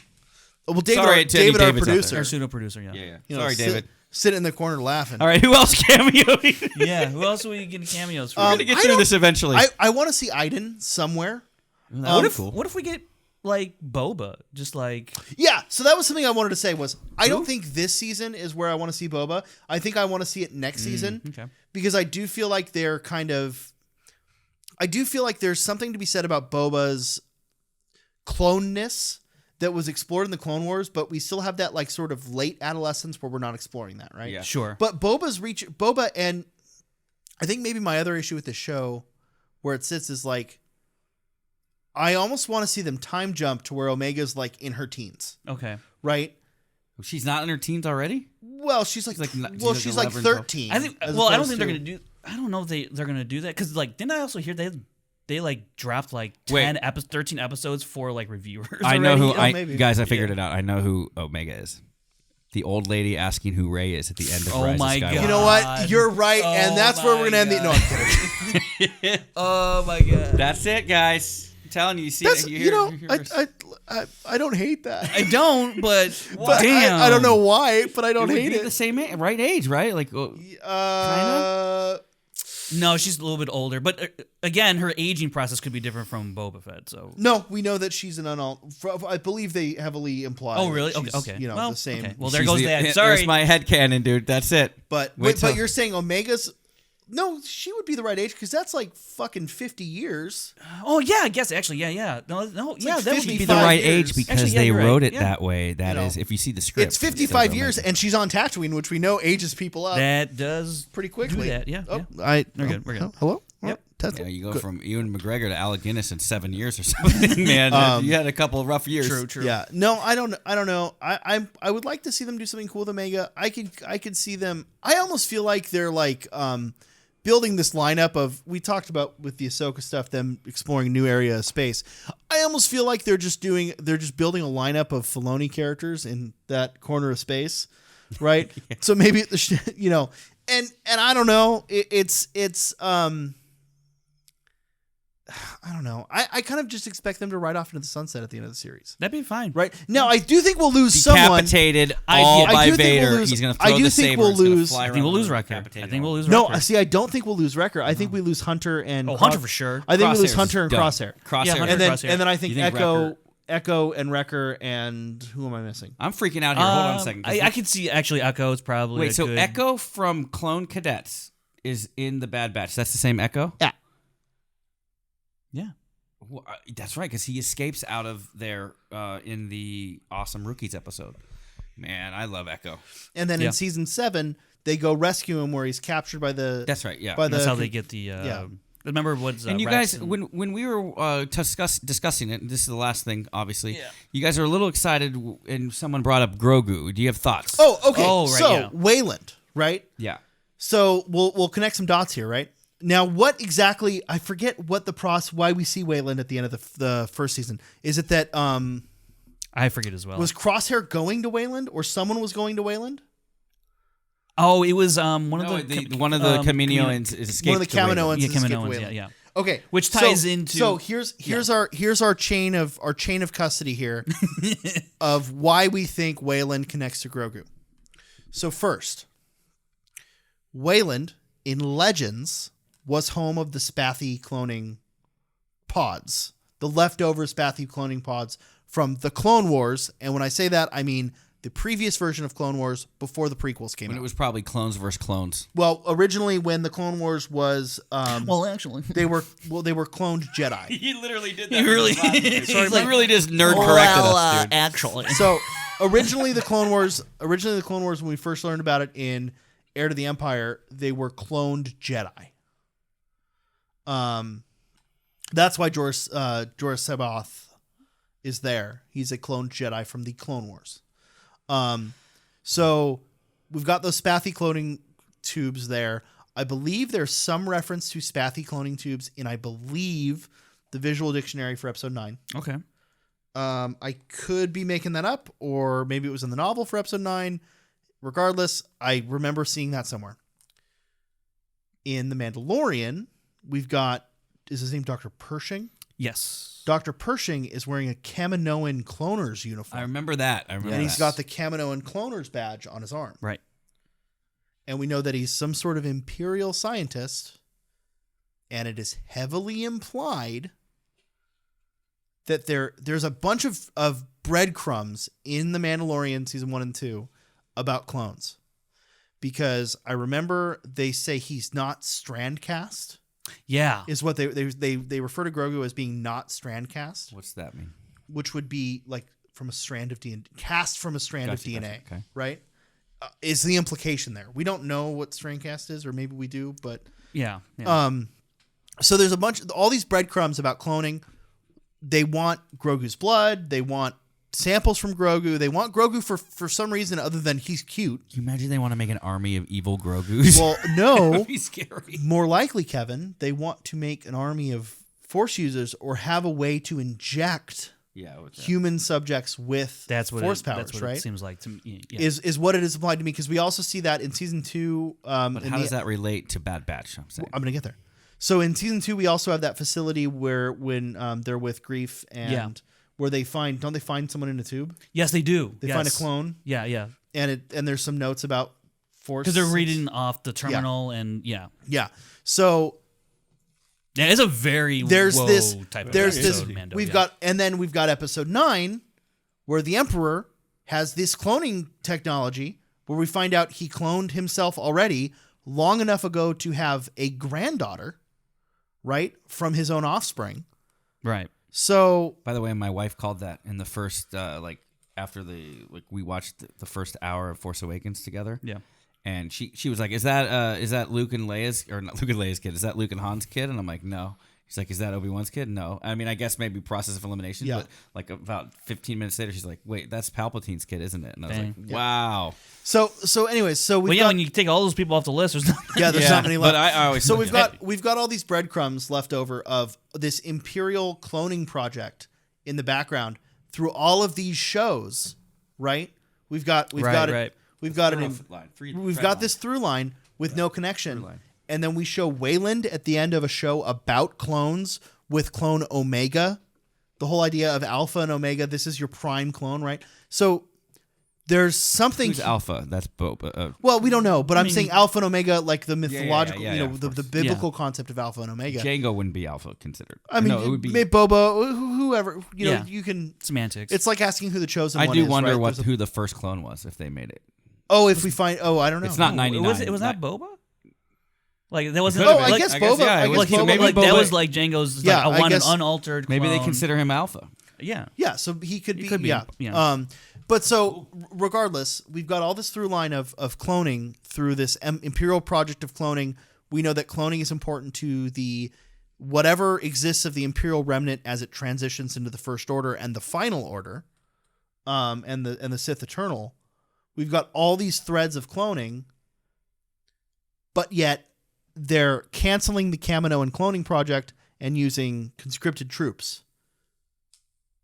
Speaker 1: Well, David,
Speaker 3: Sorry,
Speaker 1: our,
Speaker 3: to any
Speaker 1: David our
Speaker 3: Davids out
Speaker 1: producer.
Speaker 3: there.
Speaker 2: Our pseudo producer, yeah.
Speaker 3: Yeah.
Speaker 1: You know,
Speaker 3: Sorry, David.
Speaker 1: Sit in the corner laughing.
Speaker 3: All right, who else cameo?
Speaker 2: Yeah. Who else are we getting cameos for?
Speaker 3: We're gonna get through this eventually.
Speaker 1: I want to see Iden somewhere.
Speaker 2: What if we get like Boba? Just like
Speaker 1: Yeah, so that was something I wanted to say was I don't think this season is where I want to see Boba. I think I want to see it next season.
Speaker 2: okay.
Speaker 1: because I do feel like they're kind of. I do feel like there's something to be said about Boba's cloneness that was explored in the Clone Wars, but we still have that like sort of late adolescence where we're not exploring that, right?
Speaker 3: Yeah.
Speaker 2: Sure.
Speaker 1: But Boba, and I think maybe my other issue with the show where it sits is like, I almost want to see them time jump to where Omega's like in her teens,
Speaker 2: Okay.
Speaker 1: right?
Speaker 3: She's not in her teens already?
Speaker 1: Well, she's like she's like
Speaker 3: 11,
Speaker 1: 13.
Speaker 2: I think.
Speaker 1: as
Speaker 2: Well, I don't
Speaker 1: opposed
Speaker 2: think they're
Speaker 1: to-
Speaker 2: gonna do. I don't know if they're gonna do that because like didn't I also hear they like dropped like
Speaker 3: Wait.
Speaker 2: 13 episodes for like reviewers.
Speaker 3: I know
Speaker 2: already?
Speaker 3: who. I
Speaker 1: maybe.
Speaker 3: guys, I figured it out. I know who Omega is. The old lady asking who Rey is at the end of
Speaker 2: Oh
Speaker 3: Rise of
Speaker 2: my
Speaker 3: Skywalker.
Speaker 2: God.
Speaker 1: You know what? You're right, and
Speaker 2: Oh
Speaker 1: that's where we're gonna end the.
Speaker 2: my
Speaker 1: No, I'm kidding.
Speaker 2: Oh my god.
Speaker 3: That's it, guys. I'm telling you. You see
Speaker 1: That's
Speaker 3: it.
Speaker 1: you know, I don't hate that.
Speaker 2: I don't, but
Speaker 1: But
Speaker 2: damn.
Speaker 1: I don't know why, but I don't hate
Speaker 3: the
Speaker 1: it.
Speaker 3: same right age, right? Like,
Speaker 2: No, she's a little bit older, but again, her aging process could be different from Boba Fett. So.
Speaker 1: No, we know that she's an I believe they heavily imply.
Speaker 2: Oh really?
Speaker 1: that she's,
Speaker 2: Okay.
Speaker 1: You know,
Speaker 2: well,
Speaker 1: the same.
Speaker 2: Okay. Well, there goes that. Sorry.
Speaker 3: There's my headcanon, dude. That's it.
Speaker 1: But
Speaker 3: Wait till-
Speaker 1: but you're saying Omega's. No, she would be the right age because that's like fucking 50 years.
Speaker 2: Oh yeah, I guess actually, yeah. No, yeah,
Speaker 1: like
Speaker 2: that would be
Speaker 3: Be
Speaker 1: 55
Speaker 3: the right
Speaker 1: years.
Speaker 3: age because
Speaker 2: Actually, yeah,
Speaker 3: they
Speaker 2: you're right.
Speaker 3: wrote it
Speaker 2: Yeah.
Speaker 3: that way. That is,
Speaker 1: You know,
Speaker 3: if you see the script,
Speaker 1: It's
Speaker 3: it says
Speaker 1: 55 years,
Speaker 3: Omega.
Speaker 1: and she's on Tatooine, which we know ages people up
Speaker 2: That does
Speaker 1: pretty quickly.
Speaker 2: do that. Yeah.
Speaker 1: Oh,
Speaker 2: Yeah. We're good, we're good.
Speaker 1: Hello.
Speaker 2: Yep.
Speaker 1: That's
Speaker 3: Yeah, you go
Speaker 1: good.
Speaker 3: from Ewan McGregor to Alec Guinness in 7 years or something. Man, you had a couple of rough years.
Speaker 2: True.
Speaker 1: Yeah. No, I don't know. I would like to see them do something cool with Omega. I could see them. I almost feel like they're like building this lineup of, we talked about with the Ahsoka stuff, them exploring a new area of space. I almost feel like they're just building a lineup of Filoni characters in that corner of space, right? So maybe you know, and I don't know. It's I don't know. I kind of just expect them to ride off into the sunset at the end of the series.
Speaker 2: That'd be fine.
Speaker 1: Right now, I do think we'll lose someone.
Speaker 3: Decapitated
Speaker 2: I
Speaker 3: by
Speaker 1: do think we'll
Speaker 3: Vader.
Speaker 1: lose-
Speaker 3: He's going to
Speaker 1: I
Speaker 3: throw
Speaker 1: do
Speaker 3: the
Speaker 1: think
Speaker 3: saber.
Speaker 1: we'll
Speaker 3: It's gonna
Speaker 1: lose-
Speaker 3: fly
Speaker 2: I think we'll
Speaker 3: around
Speaker 2: lose
Speaker 3: and
Speaker 2: Wrecker.
Speaker 3: decapitate
Speaker 2: I
Speaker 3: him.
Speaker 2: think we'll lose
Speaker 1: No,
Speaker 2: Wrecker.
Speaker 1: see, I don't think we'll lose Wrecker. I think we lose Hunter and
Speaker 2: Hunter for sure.
Speaker 1: I think we lose
Speaker 3: Crosshair's
Speaker 1: Hunter and
Speaker 3: done.
Speaker 1: Crosshair.
Speaker 3: Crosshair.
Speaker 2: Yeah, Hunter
Speaker 1: and then
Speaker 2: Crosshair.
Speaker 1: and then I think,
Speaker 3: You think
Speaker 1: Echo and Wrecker and who am I missing?
Speaker 3: I'm freaking out here. Hold on a second.
Speaker 2: I could see actually Echo is probably
Speaker 3: Wait,
Speaker 2: a
Speaker 3: so
Speaker 2: good-
Speaker 3: Echo from Clone Cadets is in the Bad Batch. That's the same Echo?
Speaker 1: Yeah.
Speaker 2: Yeah.
Speaker 3: Well, that's right, because he escapes out of there in the Awesome Rookies episode. Man, I love Echo.
Speaker 1: And then
Speaker 2: Yeah.
Speaker 1: in season 7, they go rescue him where he's captured by the.
Speaker 3: That's right, yeah.
Speaker 1: By
Speaker 2: That's
Speaker 1: the-
Speaker 2: how they get the.
Speaker 1: yeah.
Speaker 2: Remember what's
Speaker 3: And you
Speaker 2: Rex
Speaker 3: guys, when we were discussing it, and this is the last thing, obviously,
Speaker 2: Yeah.
Speaker 3: you guys are a little excited, and someone brought up Grogu. Do you have thoughts?
Speaker 1: Oh, okay.
Speaker 2: Oh, right,
Speaker 1: so
Speaker 2: yeah.
Speaker 1: Wayland, right?
Speaker 3: Yeah.
Speaker 1: So we'll connect some dots here, right? Now, what exactly? I forget what the process. Why we see Wayland at the end of the first season? Is it that
Speaker 2: I forget as well.
Speaker 1: was Crosshair going to Wayland, or someone was going to Wayland?
Speaker 2: Oh, it was one
Speaker 3: No,
Speaker 2: of the
Speaker 3: one of the Kaminoans is escaped.
Speaker 1: One of the
Speaker 3: to Wayland.
Speaker 1: Kaminoans
Speaker 2: Yeah,
Speaker 1: escaped
Speaker 2: Kaminoans,
Speaker 1: Wayland.
Speaker 2: yeah.
Speaker 1: Okay,
Speaker 2: Which ties into-
Speaker 1: So here's our chain of custody here of why we think Wayland connects to Grogu. So first, Wayland in Legends was home of the Spathy cloning pods, the leftover Spathy cloning pods from the Clone Wars, and when I say that, I mean the previous version of Clone Wars before the prequels came
Speaker 3: When
Speaker 1: out.
Speaker 3: it was probably clones versus clones.
Speaker 1: Well, originally when the Clone Wars was
Speaker 2: actually,
Speaker 1: they were cloned Jedi.
Speaker 3: He literally did
Speaker 2: He really-
Speaker 3: Sorry, he really just nerd corrected us, dude.
Speaker 2: actually,
Speaker 1: So originally the Clone Wars, when we first learned about it in Heir to the Empire, they were cloned Jedi. That's why Jorah Sabaoth is there. He's a cloned Jedi from the Clone Wars. So we've got those Spathy cloning tubes there. I believe there's some reference to Spathy cloning tubes in, I believe, the visual dictionary for episode 9.
Speaker 2: okay.
Speaker 1: I could be making that up, or maybe it was in the novel for episode 9. Regardless, I remember seeing that somewhere. In The Mandalorian, we've got, is his name Dr. Pershing?
Speaker 2: Yes.
Speaker 1: Dr. Pershing is wearing a Kaminoan cloner's uniform.
Speaker 3: I remember that.
Speaker 1: and he's got the Kaminoan cloner's badge on his arm.
Speaker 2: Right.
Speaker 1: And we know that he's some sort of Imperial scientist. And it is heavily implied that there's a bunch of breadcrumbs in The Mandalorian season 1 and 2 about clones. because I remember they say he's not strand cast.
Speaker 2: Yeah.
Speaker 1: Is what they refer to Grogu as being not strand cast,
Speaker 3: What's that mean?
Speaker 1: which would be like from a strand of DNA, cast from a strand of DNA,
Speaker 3: Okay.
Speaker 1: right? Is the implication there? We don't know what strand cast is, or maybe we do, but
Speaker 2: Yeah.
Speaker 1: so there's all these breadcrumbs about cloning. They want Grogu's blood. They want samples from Grogu. They want Grogu for some reason other than he's cute.
Speaker 3: Can you imagine they want to make an army of evil Grogus?
Speaker 1: Well, no.
Speaker 3: That'd be scary.
Speaker 1: More likely, Kevin, they want to make an army of Force users or have a way to inject human subjects with Force powers,
Speaker 2: that's what
Speaker 1: right?
Speaker 2: It seems like to me. Yeah.
Speaker 1: Is what it is applied to me, because we also see that in season 2.
Speaker 3: But how does that relate to Bad Batch? I'm saying.
Speaker 1: I'm going to get there. So in season 2, we also have that facility where when they're with Grief and where they find someone in a tube?
Speaker 2: Yes, they do.
Speaker 1: They find a clone.
Speaker 2: Yeah.
Speaker 1: And there's some notes about Force.
Speaker 2: Because they're reading off the terminal and
Speaker 1: Yeah. So
Speaker 2: yeah, it's a very
Speaker 1: there's this
Speaker 2: type of
Speaker 1: there's
Speaker 2: episode,
Speaker 1: this
Speaker 2: Mando,
Speaker 1: we've got episode 9 where the Emperor has this cloning technology where we find out he cloned himself already long enough ago to have a granddaughter, right, from his own offspring.
Speaker 2: Right.
Speaker 1: So,
Speaker 3: by the way, my wife called that in the first after we watched the first hour of Force Awakens together.
Speaker 2: Yeah.
Speaker 3: And she was like, "Is that Luke and Leia's, or not Luke and Leia's kid? Is that Luke and Han's kid?" And I'm like, "No." She's like, "Is that Obi-Wan's kid?" No. I mean, I guess maybe process of elimination.
Speaker 1: Yeah.
Speaker 3: But like about 15 minutes later, she's like, "Wait, that's Palpatine's kid, isn't it?" And I was
Speaker 2: Dang.
Speaker 3: like, "Wow."
Speaker 1: So anyways, so
Speaker 2: Well,
Speaker 1: we've
Speaker 2: yeah,
Speaker 1: got,
Speaker 2: when you take all those people off the list, there's not
Speaker 1: there's not many left.
Speaker 3: But I always
Speaker 1: So we've got all these breadcrumbs left over of this Imperial cloning project in the background through all of these shows, right? We've got this through line with no connection. And then we show Wayland at the end of a show about clones with clone Omega. The whole idea of Alpha and Omega, this is your prime clone, right? So there's something...
Speaker 3: Who's Alpha? That's Boba.
Speaker 1: Well, we don't know, but I'm saying Alpha and Omega, like the mythological, the biblical
Speaker 2: Yeah.
Speaker 1: concept of Alpha and Omega.
Speaker 3: Jango wouldn't be Alpha considered.
Speaker 1: I mean,
Speaker 3: no, it would be...
Speaker 1: maybe Boba, whoever,
Speaker 2: Yeah.
Speaker 1: you can...
Speaker 2: semantics.
Speaker 1: It's like asking who the chosen
Speaker 3: I
Speaker 1: one
Speaker 3: do
Speaker 1: is,
Speaker 3: wonder
Speaker 1: right?
Speaker 3: who the first clone was if they made it.
Speaker 1: If we find... I don't know.
Speaker 3: It's not 99.
Speaker 2: Was that Boba? Like that wasn't.
Speaker 1: Oh,
Speaker 2: like,
Speaker 1: I guess Boba.
Speaker 3: yeah,
Speaker 1: I guess
Speaker 2: like,
Speaker 1: Boba.
Speaker 2: maybe
Speaker 1: Like,
Speaker 2: that was like Django's.
Speaker 1: Yeah,
Speaker 2: Like, I
Speaker 1: I
Speaker 2: want
Speaker 1: guess-
Speaker 2: an unaltered.
Speaker 3: Maybe they
Speaker 2: clone.
Speaker 3: consider him Alpha.
Speaker 2: Yeah.
Speaker 1: yeah, so he could be.
Speaker 2: could be,
Speaker 1: Yeah.
Speaker 2: yeah.
Speaker 1: But so regardless, we've got all this through line of cloning through this Imperial project of cloning. We know that cloning is important to the whatever exists of the Imperial remnant as it transitions into the First Order and the Final Order, and the Sith Eternal. We've got all these threads of cloning, but yet they're canceling the Kaminoan cloning project and using conscripted troops.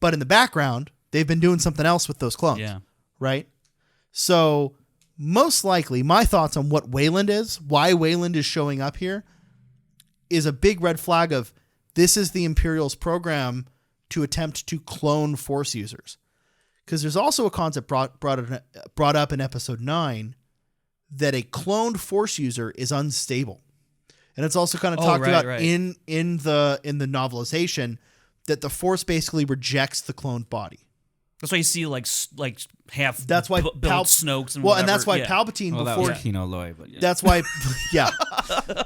Speaker 1: But in the background, they've been doing something else with those clones.
Speaker 2: Yeah.
Speaker 1: Right? So most likely, my thoughts on what Wayland is, why Wayland is showing up here, is a big red flag of this is the Imperial's program to attempt to clone Force users. Because there's also a concept brought up in episode 9 that a cloned Force user is unstable. And it's also kind of talked about in the novelization that the Force basically rejects the cloned body.
Speaker 2: That's why you see like half.
Speaker 1: That's why
Speaker 2: built Snokes and
Speaker 1: well,
Speaker 2: whatever.
Speaker 1: and that's why
Speaker 2: yeah.
Speaker 1: Palpatine
Speaker 3: Well, that
Speaker 1: before
Speaker 3: was Kino Loy, but yeah.
Speaker 1: that's why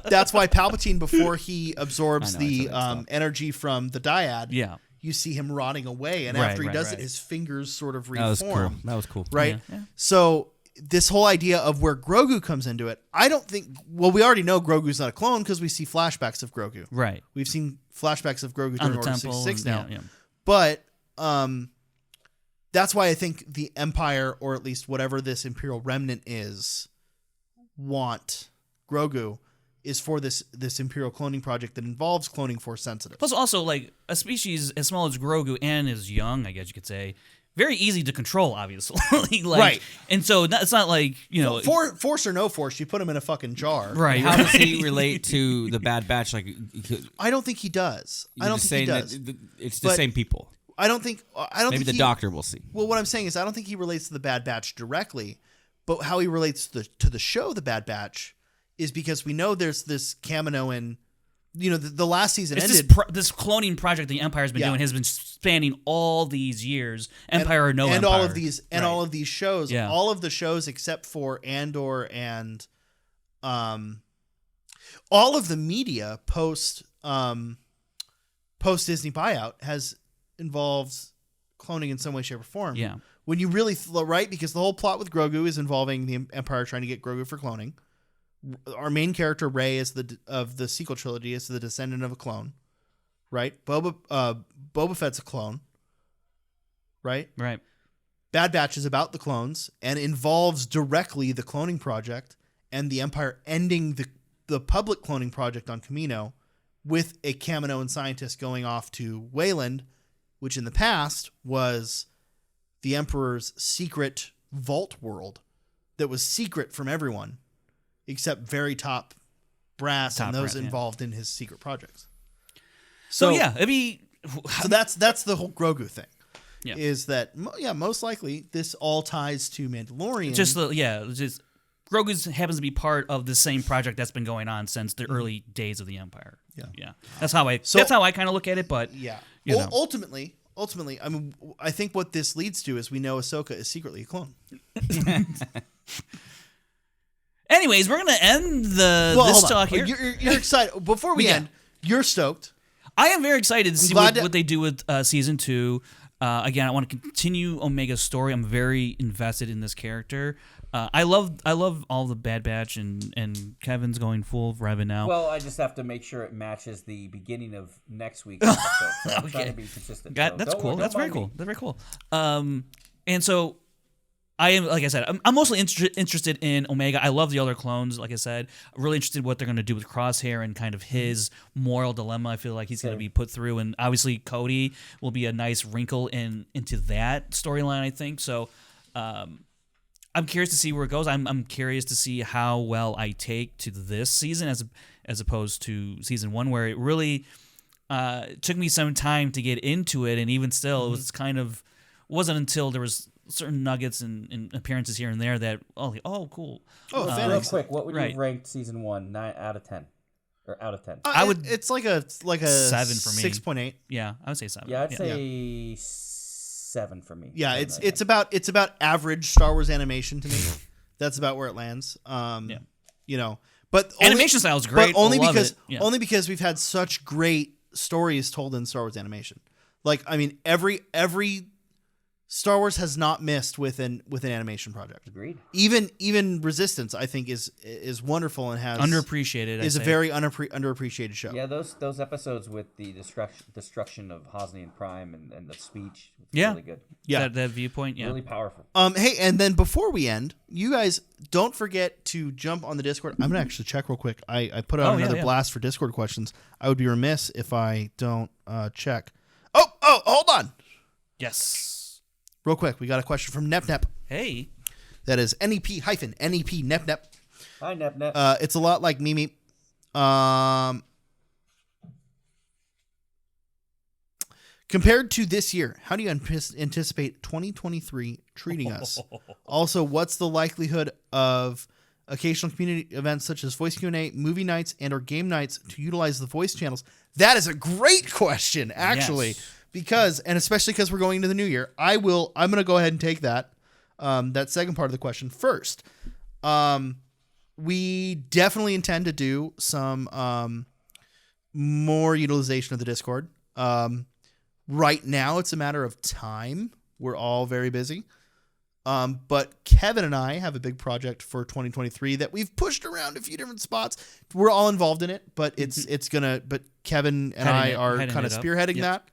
Speaker 1: that's why Palpatine before he absorbs
Speaker 3: I know,
Speaker 1: the
Speaker 3: I saw that stuff.
Speaker 1: energy from the dyad.
Speaker 2: Yeah.
Speaker 1: You see him rotting away, and
Speaker 2: Right,
Speaker 1: after he
Speaker 2: right,
Speaker 1: does
Speaker 2: right.
Speaker 1: it, his fingers sort of
Speaker 3: That was
Speaker 1: reform.
Speaker 3: cool. That was cool.
Speaker 1: Right?
Speaker 2: Yeah.
Speaker 1: So this whole idea of where Grogu comes into it, I don't think. Well, we already know Grogu's not a clone because we see flashbacks of Grogu.
Speaker 2: Right.
Speaker 1: We've seen flashbacks of Grogu
Speaker 2: On
Speaker 1: during
Speaker 2: the
Speaker 1: Order
Speaker 2: temple.
Speaker 1: 66
Speaker 2: and-
Speaker 1: now.
Speaker 2: Yeah.
Speaker 1: But that's why I think the Empire, or at least whatever this Imperial remnant is, want Grogu is for this Imperial cloning project that involves cloning Force sensitive.
Speaker 2: Plus, also like a species as small as Grogu and as young, I guess you could say, very easy to control, obviously. Like,
Speaker 1: Right.
Speaker 2: And so it's not like
Speaker 1: Force or no Force, you put him in a fucking jar.
Speaker 2: Right.
Speaker 3: How does he relate to the Bad Batch? Like,
Speaker 1: I don't think he does. I don't think he does.
Speaker 3: It's the
Speaker 1: But
Speaker 3: same people.
Speaker 1: I don't think.
Speaker 3: Maybe the Doctor will see.
Speaker 1: Well, what I'm saying is, I don't think he relates to the Bad Batch directly, but how he relates to the show, The Bad Batch, is because we know there's this Kaminoan the last season
Speaker 2: It's
Speaker 1: ended.
Speaker 2: this cloning project the Empire's been doing has been spanning all these years, Empire or no
Speaker 1: and
Speaker 2: Empire.
Speaker 1: all of these shows,
Speaker 2: Yeah.
Speaker 1: all of the shows except for Andor and all of the media post Disney buyout has involved cloning in some way, shape, or form.
Speaker 2: Yeah.
Speaker 1: When you really right, because the whole plot with Grogu is involving the Empire trying to get Grogu for cloning. Our main character Rey of the sequel trilogy is the descendant of a clone, right? Boba Fett's a clone, right?
Speaker 2: Right.
Speaker 1: Bad Batch is about the clones and involves directly the cloning project and the Empire ending the public cloning project on Kamino with a Kaminoan scientist going off to Wayland, which in the past was the Emperor's secret vault world that was secret from everyone except very top brass and those involved in his secret projects.
Speaker 2: So yeah, it'd be.
Speaker 1: So that's the whole Grogu thing.
Speaker 2: Yeah.
Speaker 1: Is that most likely this all ties to Mandalorian.
Speaker 2: Just Grogu happens to be part of the same project that's been going on since the early days of the Empire. Yeah. That's how I kind of look at it. But
Speaker 1: yeah,
Speaker 2: ultimately,
Speaker 1: I mean, I think what this leads to is we know Ahsoka is secretly a clone.
Speaker 2: Anyways, we're gonna end this talk here.
Speaker 1: You're excited. Before we end, you're stoked.
Speaker 2: I am very excited to see what they do with season 2. Again, I want to continue Omega's story. I'm very invested in this character. I love all the Bad Batch and Kevin's going full Revan now.
Speaker 4: Well, I just have to make sure it matches the beginning of next week's episode. So I'm trying to be consistent.
Speaker 2: That's cool. That's very cool. That's very cool. And so I am, like I said, I'm mostly interested in Omega. I love the other clones, like I said. I'm really interested in what they're going to do with Crosshair and kind of his moral dilemma. I feel like he's going to be put through. And obviously, Cody will be a nice wrinkle into that storyline, I think. So I'm curious to see where it goes. I'm curious to see how well I take to this season as opposed to season 1, where it really took me some time to get into it. And even still, it was wasn't until there was certain nuggets and appearances here and there that cool.
Speaker 4: Real quick, what would you have ranked season 1 9 out of 10 or out of 10?
Speaker 1: I would. It's like a 7 for me. 6.8.
Speaker 2: Yeah, I would say 7.
Speaker 4: Yeah, I'd say 7 for me.
Speaker 1: Yeah, it's about average Star Wars animation to me. That's about where it lands. But
Speaker 2: animation style is great.
Speaker 1: But only because we've had such great stories told in Star Wars animation. Like, I mean, every Star Wars has not missed with an animation project.
Speaker 4: Agreed.
Speaker 1: Even Resistance, I think, is wonderful and has
Speaker 2: underappreciated.
Speaker 1: Is a very underappreciated show.
Speaker 4: Yeah, those episodes with the destruction of Hosnian and Prime and the speech. Really good.
Speaker 2: Yeah, that viewpoint. Yeah,
Speaker 4: really powerful.
Speaker 1: Hey, and then before we end, you guys don't forget to jump on the Discord. I'm gonna actually check real quick. I put out another blast for Discord questions. I would be remiss if I don't check. Oh, hold on.
Speaker 2: Yes.
Speaker 1: Real quick, we got a question from NepNep.
Speaker 2: Hey.
Speaker 1: That is NEP NepNep.
Speaker 4: Hi, NepNep.
Speaker 1: It's a lot like Mimi. Compared to this year, how do you anticipate 2023 treating us? Also, what's the likelihood of occasional community events such as voice Q&A, movie nights, and or game nights to utilize the voice channels? That is a great question, actually. Yes. Especially because we're going into the new year, I'm going to go ahead and take that second part of the question first. We definitely intend to do some more utilization of the Discord. Right now, it's a matter of time. We're all very busy. But Kevin and I have a big project for 2023 that we've pushed around a few different spots. We're all involved in it, but but Kevin and I are kind of spearheading that.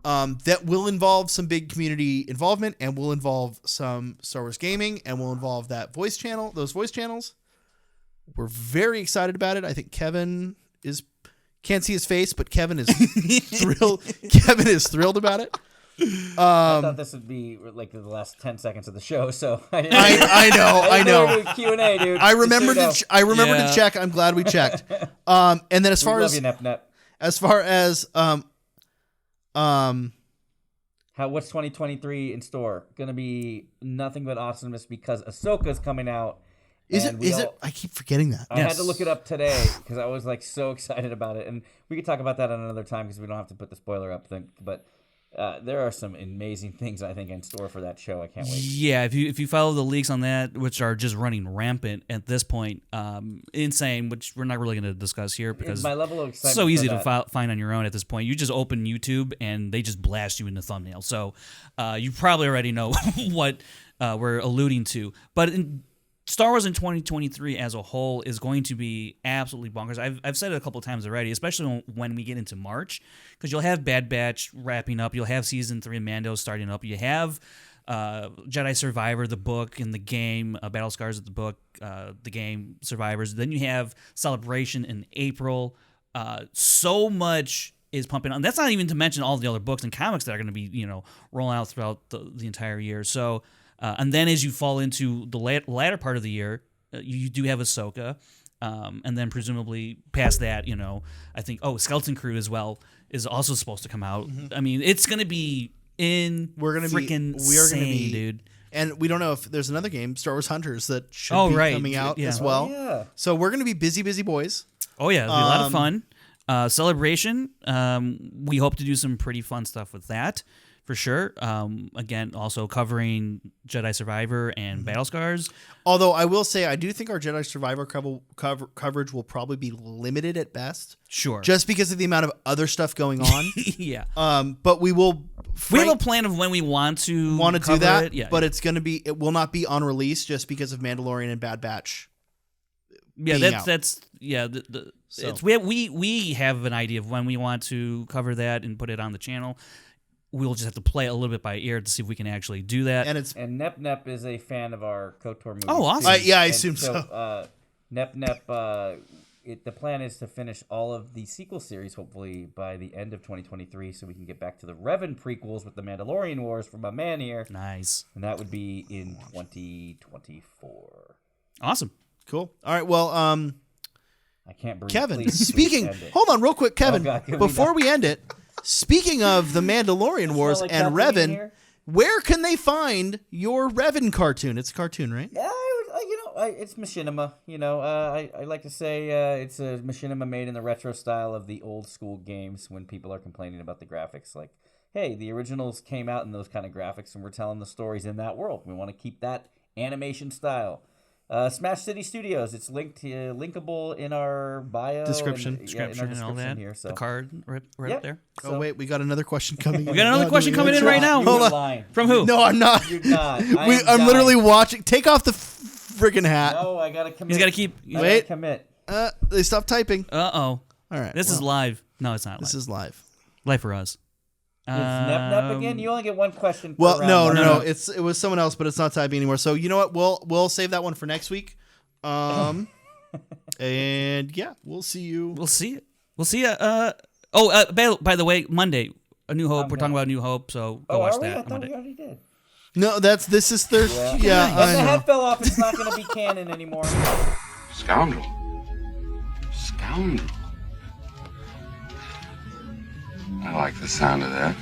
Speaker 1: That will involve some big community involvement and will involve some Star Wars gaming and will involve that voice channel, those voice channels. We're very excited about it. I think Kevin can't see his face, but Kevin is thrilled. Kevin is thrilled about it.
Speaker 4: I thought this would be like the last 10 seconds of the show, so I
Speaker 1: know.
Speaker 4: Q&A, dude.
Speaker 1: I remembered to check. I'm glad we checked. And then as far as
Speaker 4: what's 2023 in store? Gonna be nothing but awesomeness because Ahsoka's coming out,
Speaker 1: Is
Speaker 4: And
Speaker 1: it?
Speaker 4: we
Speaker 1: Is it?
Speaker 4: all-
Speaker 1: I keep forgetting that.
Speaker 4: I had to look it up today because I was like so excited about it, and we could talk about that at another time because we don't have to put the spoiler up thing. But there are some amazing things I think in store for that show. I can't wait.
Speaker 2: Yeah, if you follow the leaks on that, which are just running rampant at this point, insane, which we're not really going to discuss here because
Speaker 4: My level of
Speaker 2: it's
Speaker 4: excitement
Speaker 2: so easy
Speaker 4: for
Speaker 2: to
Speaker 4: that-
Speaker 2: find on your own at this point. You just open YouTube and they just blast you in the thumbnail. So you probably already know what we're alluding to. But Star Wars in 2023 as a whole is going to be absolutely bonkers. I've said it a couple of times already, especially when we get into March, because you'll have Bad Batch wrapping up. You'll have Season 3 of Mando starting up. You have Jedi Survivor, the book, and the game, Battle Scars of the book, the game, Survivors. Then you have Celebration in April. So much is pumping on. That's not even to mention all the other books and comics that are going to be, rolling out throughout the entire year. So, and then as you fall into the latter part of the year, you do have Ahsoka. And then presumably past that, I think, Skeleton Crew as well is also supposed to come out. I mean, it's going to be insane, dude.
Speaker 1: And we don't know if there's another game, Star Wars Hunters, that should be coming out as
Speaker 4: Oh,
Speaker 1: well.
Speaker 4: yeah.
Speaker 1: So we're going to be busy boys.
Speaker 2: Oh, yeah. It'll be a lot of fun. Celebration. We hope to do some pretty fun stuff with that for sure. Again, also covering Jedi Survivor and Battle Scars.
Speaker 1: Although I will say, I do think our Jedi Survivor coverage will probably be limited at best.
Speaker 2: Sure.
Speaker 1: Just because of the amount of other stuff going on.
Speaker 2: Yeah.
Speaker 1: But we will.
Speaker 2: We have a plan of when we want to
Speaker 1: do that.
Speaker 2: It. Yeah.
Speaker 1: But it will not be on release just because of Mandalorian and Bad Batch.
Speaker 2: Yeah, that's
Speaker 1: So.
Speaker 2: we have an idea of when we want to cover that and put it on the channel. We'll just have to play it a little bit by ear to see if we can actually do that.
Speaker 4: And Nep Nep is a fan of our KOTOR movie.
Speaker 2: Oh, awesome.
Speaker 4: too.
Speaker 1: I
Speaker 4: And
Speaker 1: assume so.
Speaker 4: Nep Nep, the plan is to finish all of the sequel series hopefully by the end of 2023, so we can get back to the Revan prequels with the Mandalorian Wars from my man here,
Speaker 2: Nice.
Speaker 4: and that would be in 2024.
Speaker 2: Awesome.
Speaker 1: Cool. All right. Well,
Speaker 4: I can't breathe.
Speaker 1: Kevin,
Speaker 4: Please
Speaker 1: speaking.
Speaker 4: end it.
Speaker 1: Hold on, real quick, Kevin.
Speaker 4: God, can we
Speaker 1: before
Speaker 4: not-
Speaker 1: we end it, speaking of the Mandalorian Wars
Speaker 4: like
Speaker 1: and
Speaker 4: Kathleen
Speaker 1: Revan,
Speaker 4: here?
Speaker 1: where can they find your Revan cartoon? It's a cartoon, right?
Speaker 4: Yeah, it's machinima. I like to say it's a machinima made in the retro style of the old school games. When people are complaining about the graphics, like, hey, the originals came out in those kind of graphics, and we're telling the stories in that world. We want to keep that animation style. Smash City Studios. It's linkable in our bio
Speaker 1: Description.
Speaker 4: in our
Speaker 2: And all
Speaker 4: description
Speaker 2: that.
Speaker 4: here. So.
Speaker 2: The card right
Speaker 4: Yep.
Speaker 2: up there.
Speaker 1: Oh wait, we got another question coming.
Speaker 2: We got another question coming in right now.
Speaker 4: You're
Speaker 1: Hold on.
Speaker 4: lying.
Speaker 2: From who?
Speaker 1: No, I'm not.
Speaker 4: You're not.
Speaker 1: I'm literally watching. Take off the freaking hat.
Speaker 4: No, I gotta commit.
Speaker 2: He's got to keep.
Speaker 4: I gotta
Speaker 1: Wait.
Speaker 4: commit.
Speaker 1: They stopped typing.
Speaker 2: Uh-oh.
Speaker 1: All right.
Speaker 2: This is live. No, it's not
Speaker 1: This
Speaker 2: live.
Speaker 1: is live.
Speaker 2: Live for us.
Speaker 4: It's Nep Nep again. You only get one question. Per
Speaker 1: Well,
Speaker 4: round.
Speaker 1: no. It was someone else, but it's not typing anymore. So you know what? We'll save that one for next week. And yeah, we'll see you.
Speaker 2: We'll see it. We'll see it. By the way, Monday, A New Hope. We're talking about A New Hope, so go watch
Speaker 4: are we?
Speaker 2: that
Speaker 4: I
Speaker 2: on
Speaker 4: thought
Speaker 2: Monday.
Speaker 4: we already did.
Speaker 1: No, this is Thursday. Yeah,
Speaker 4: If
Speaker 1: I
Speaker 4: the
Speaker 1: know.
Speaker 4: head fell off, it's not going to be canon anymore.
Speaker 5: Scoundrel. Scoundrel. I like the sound of that.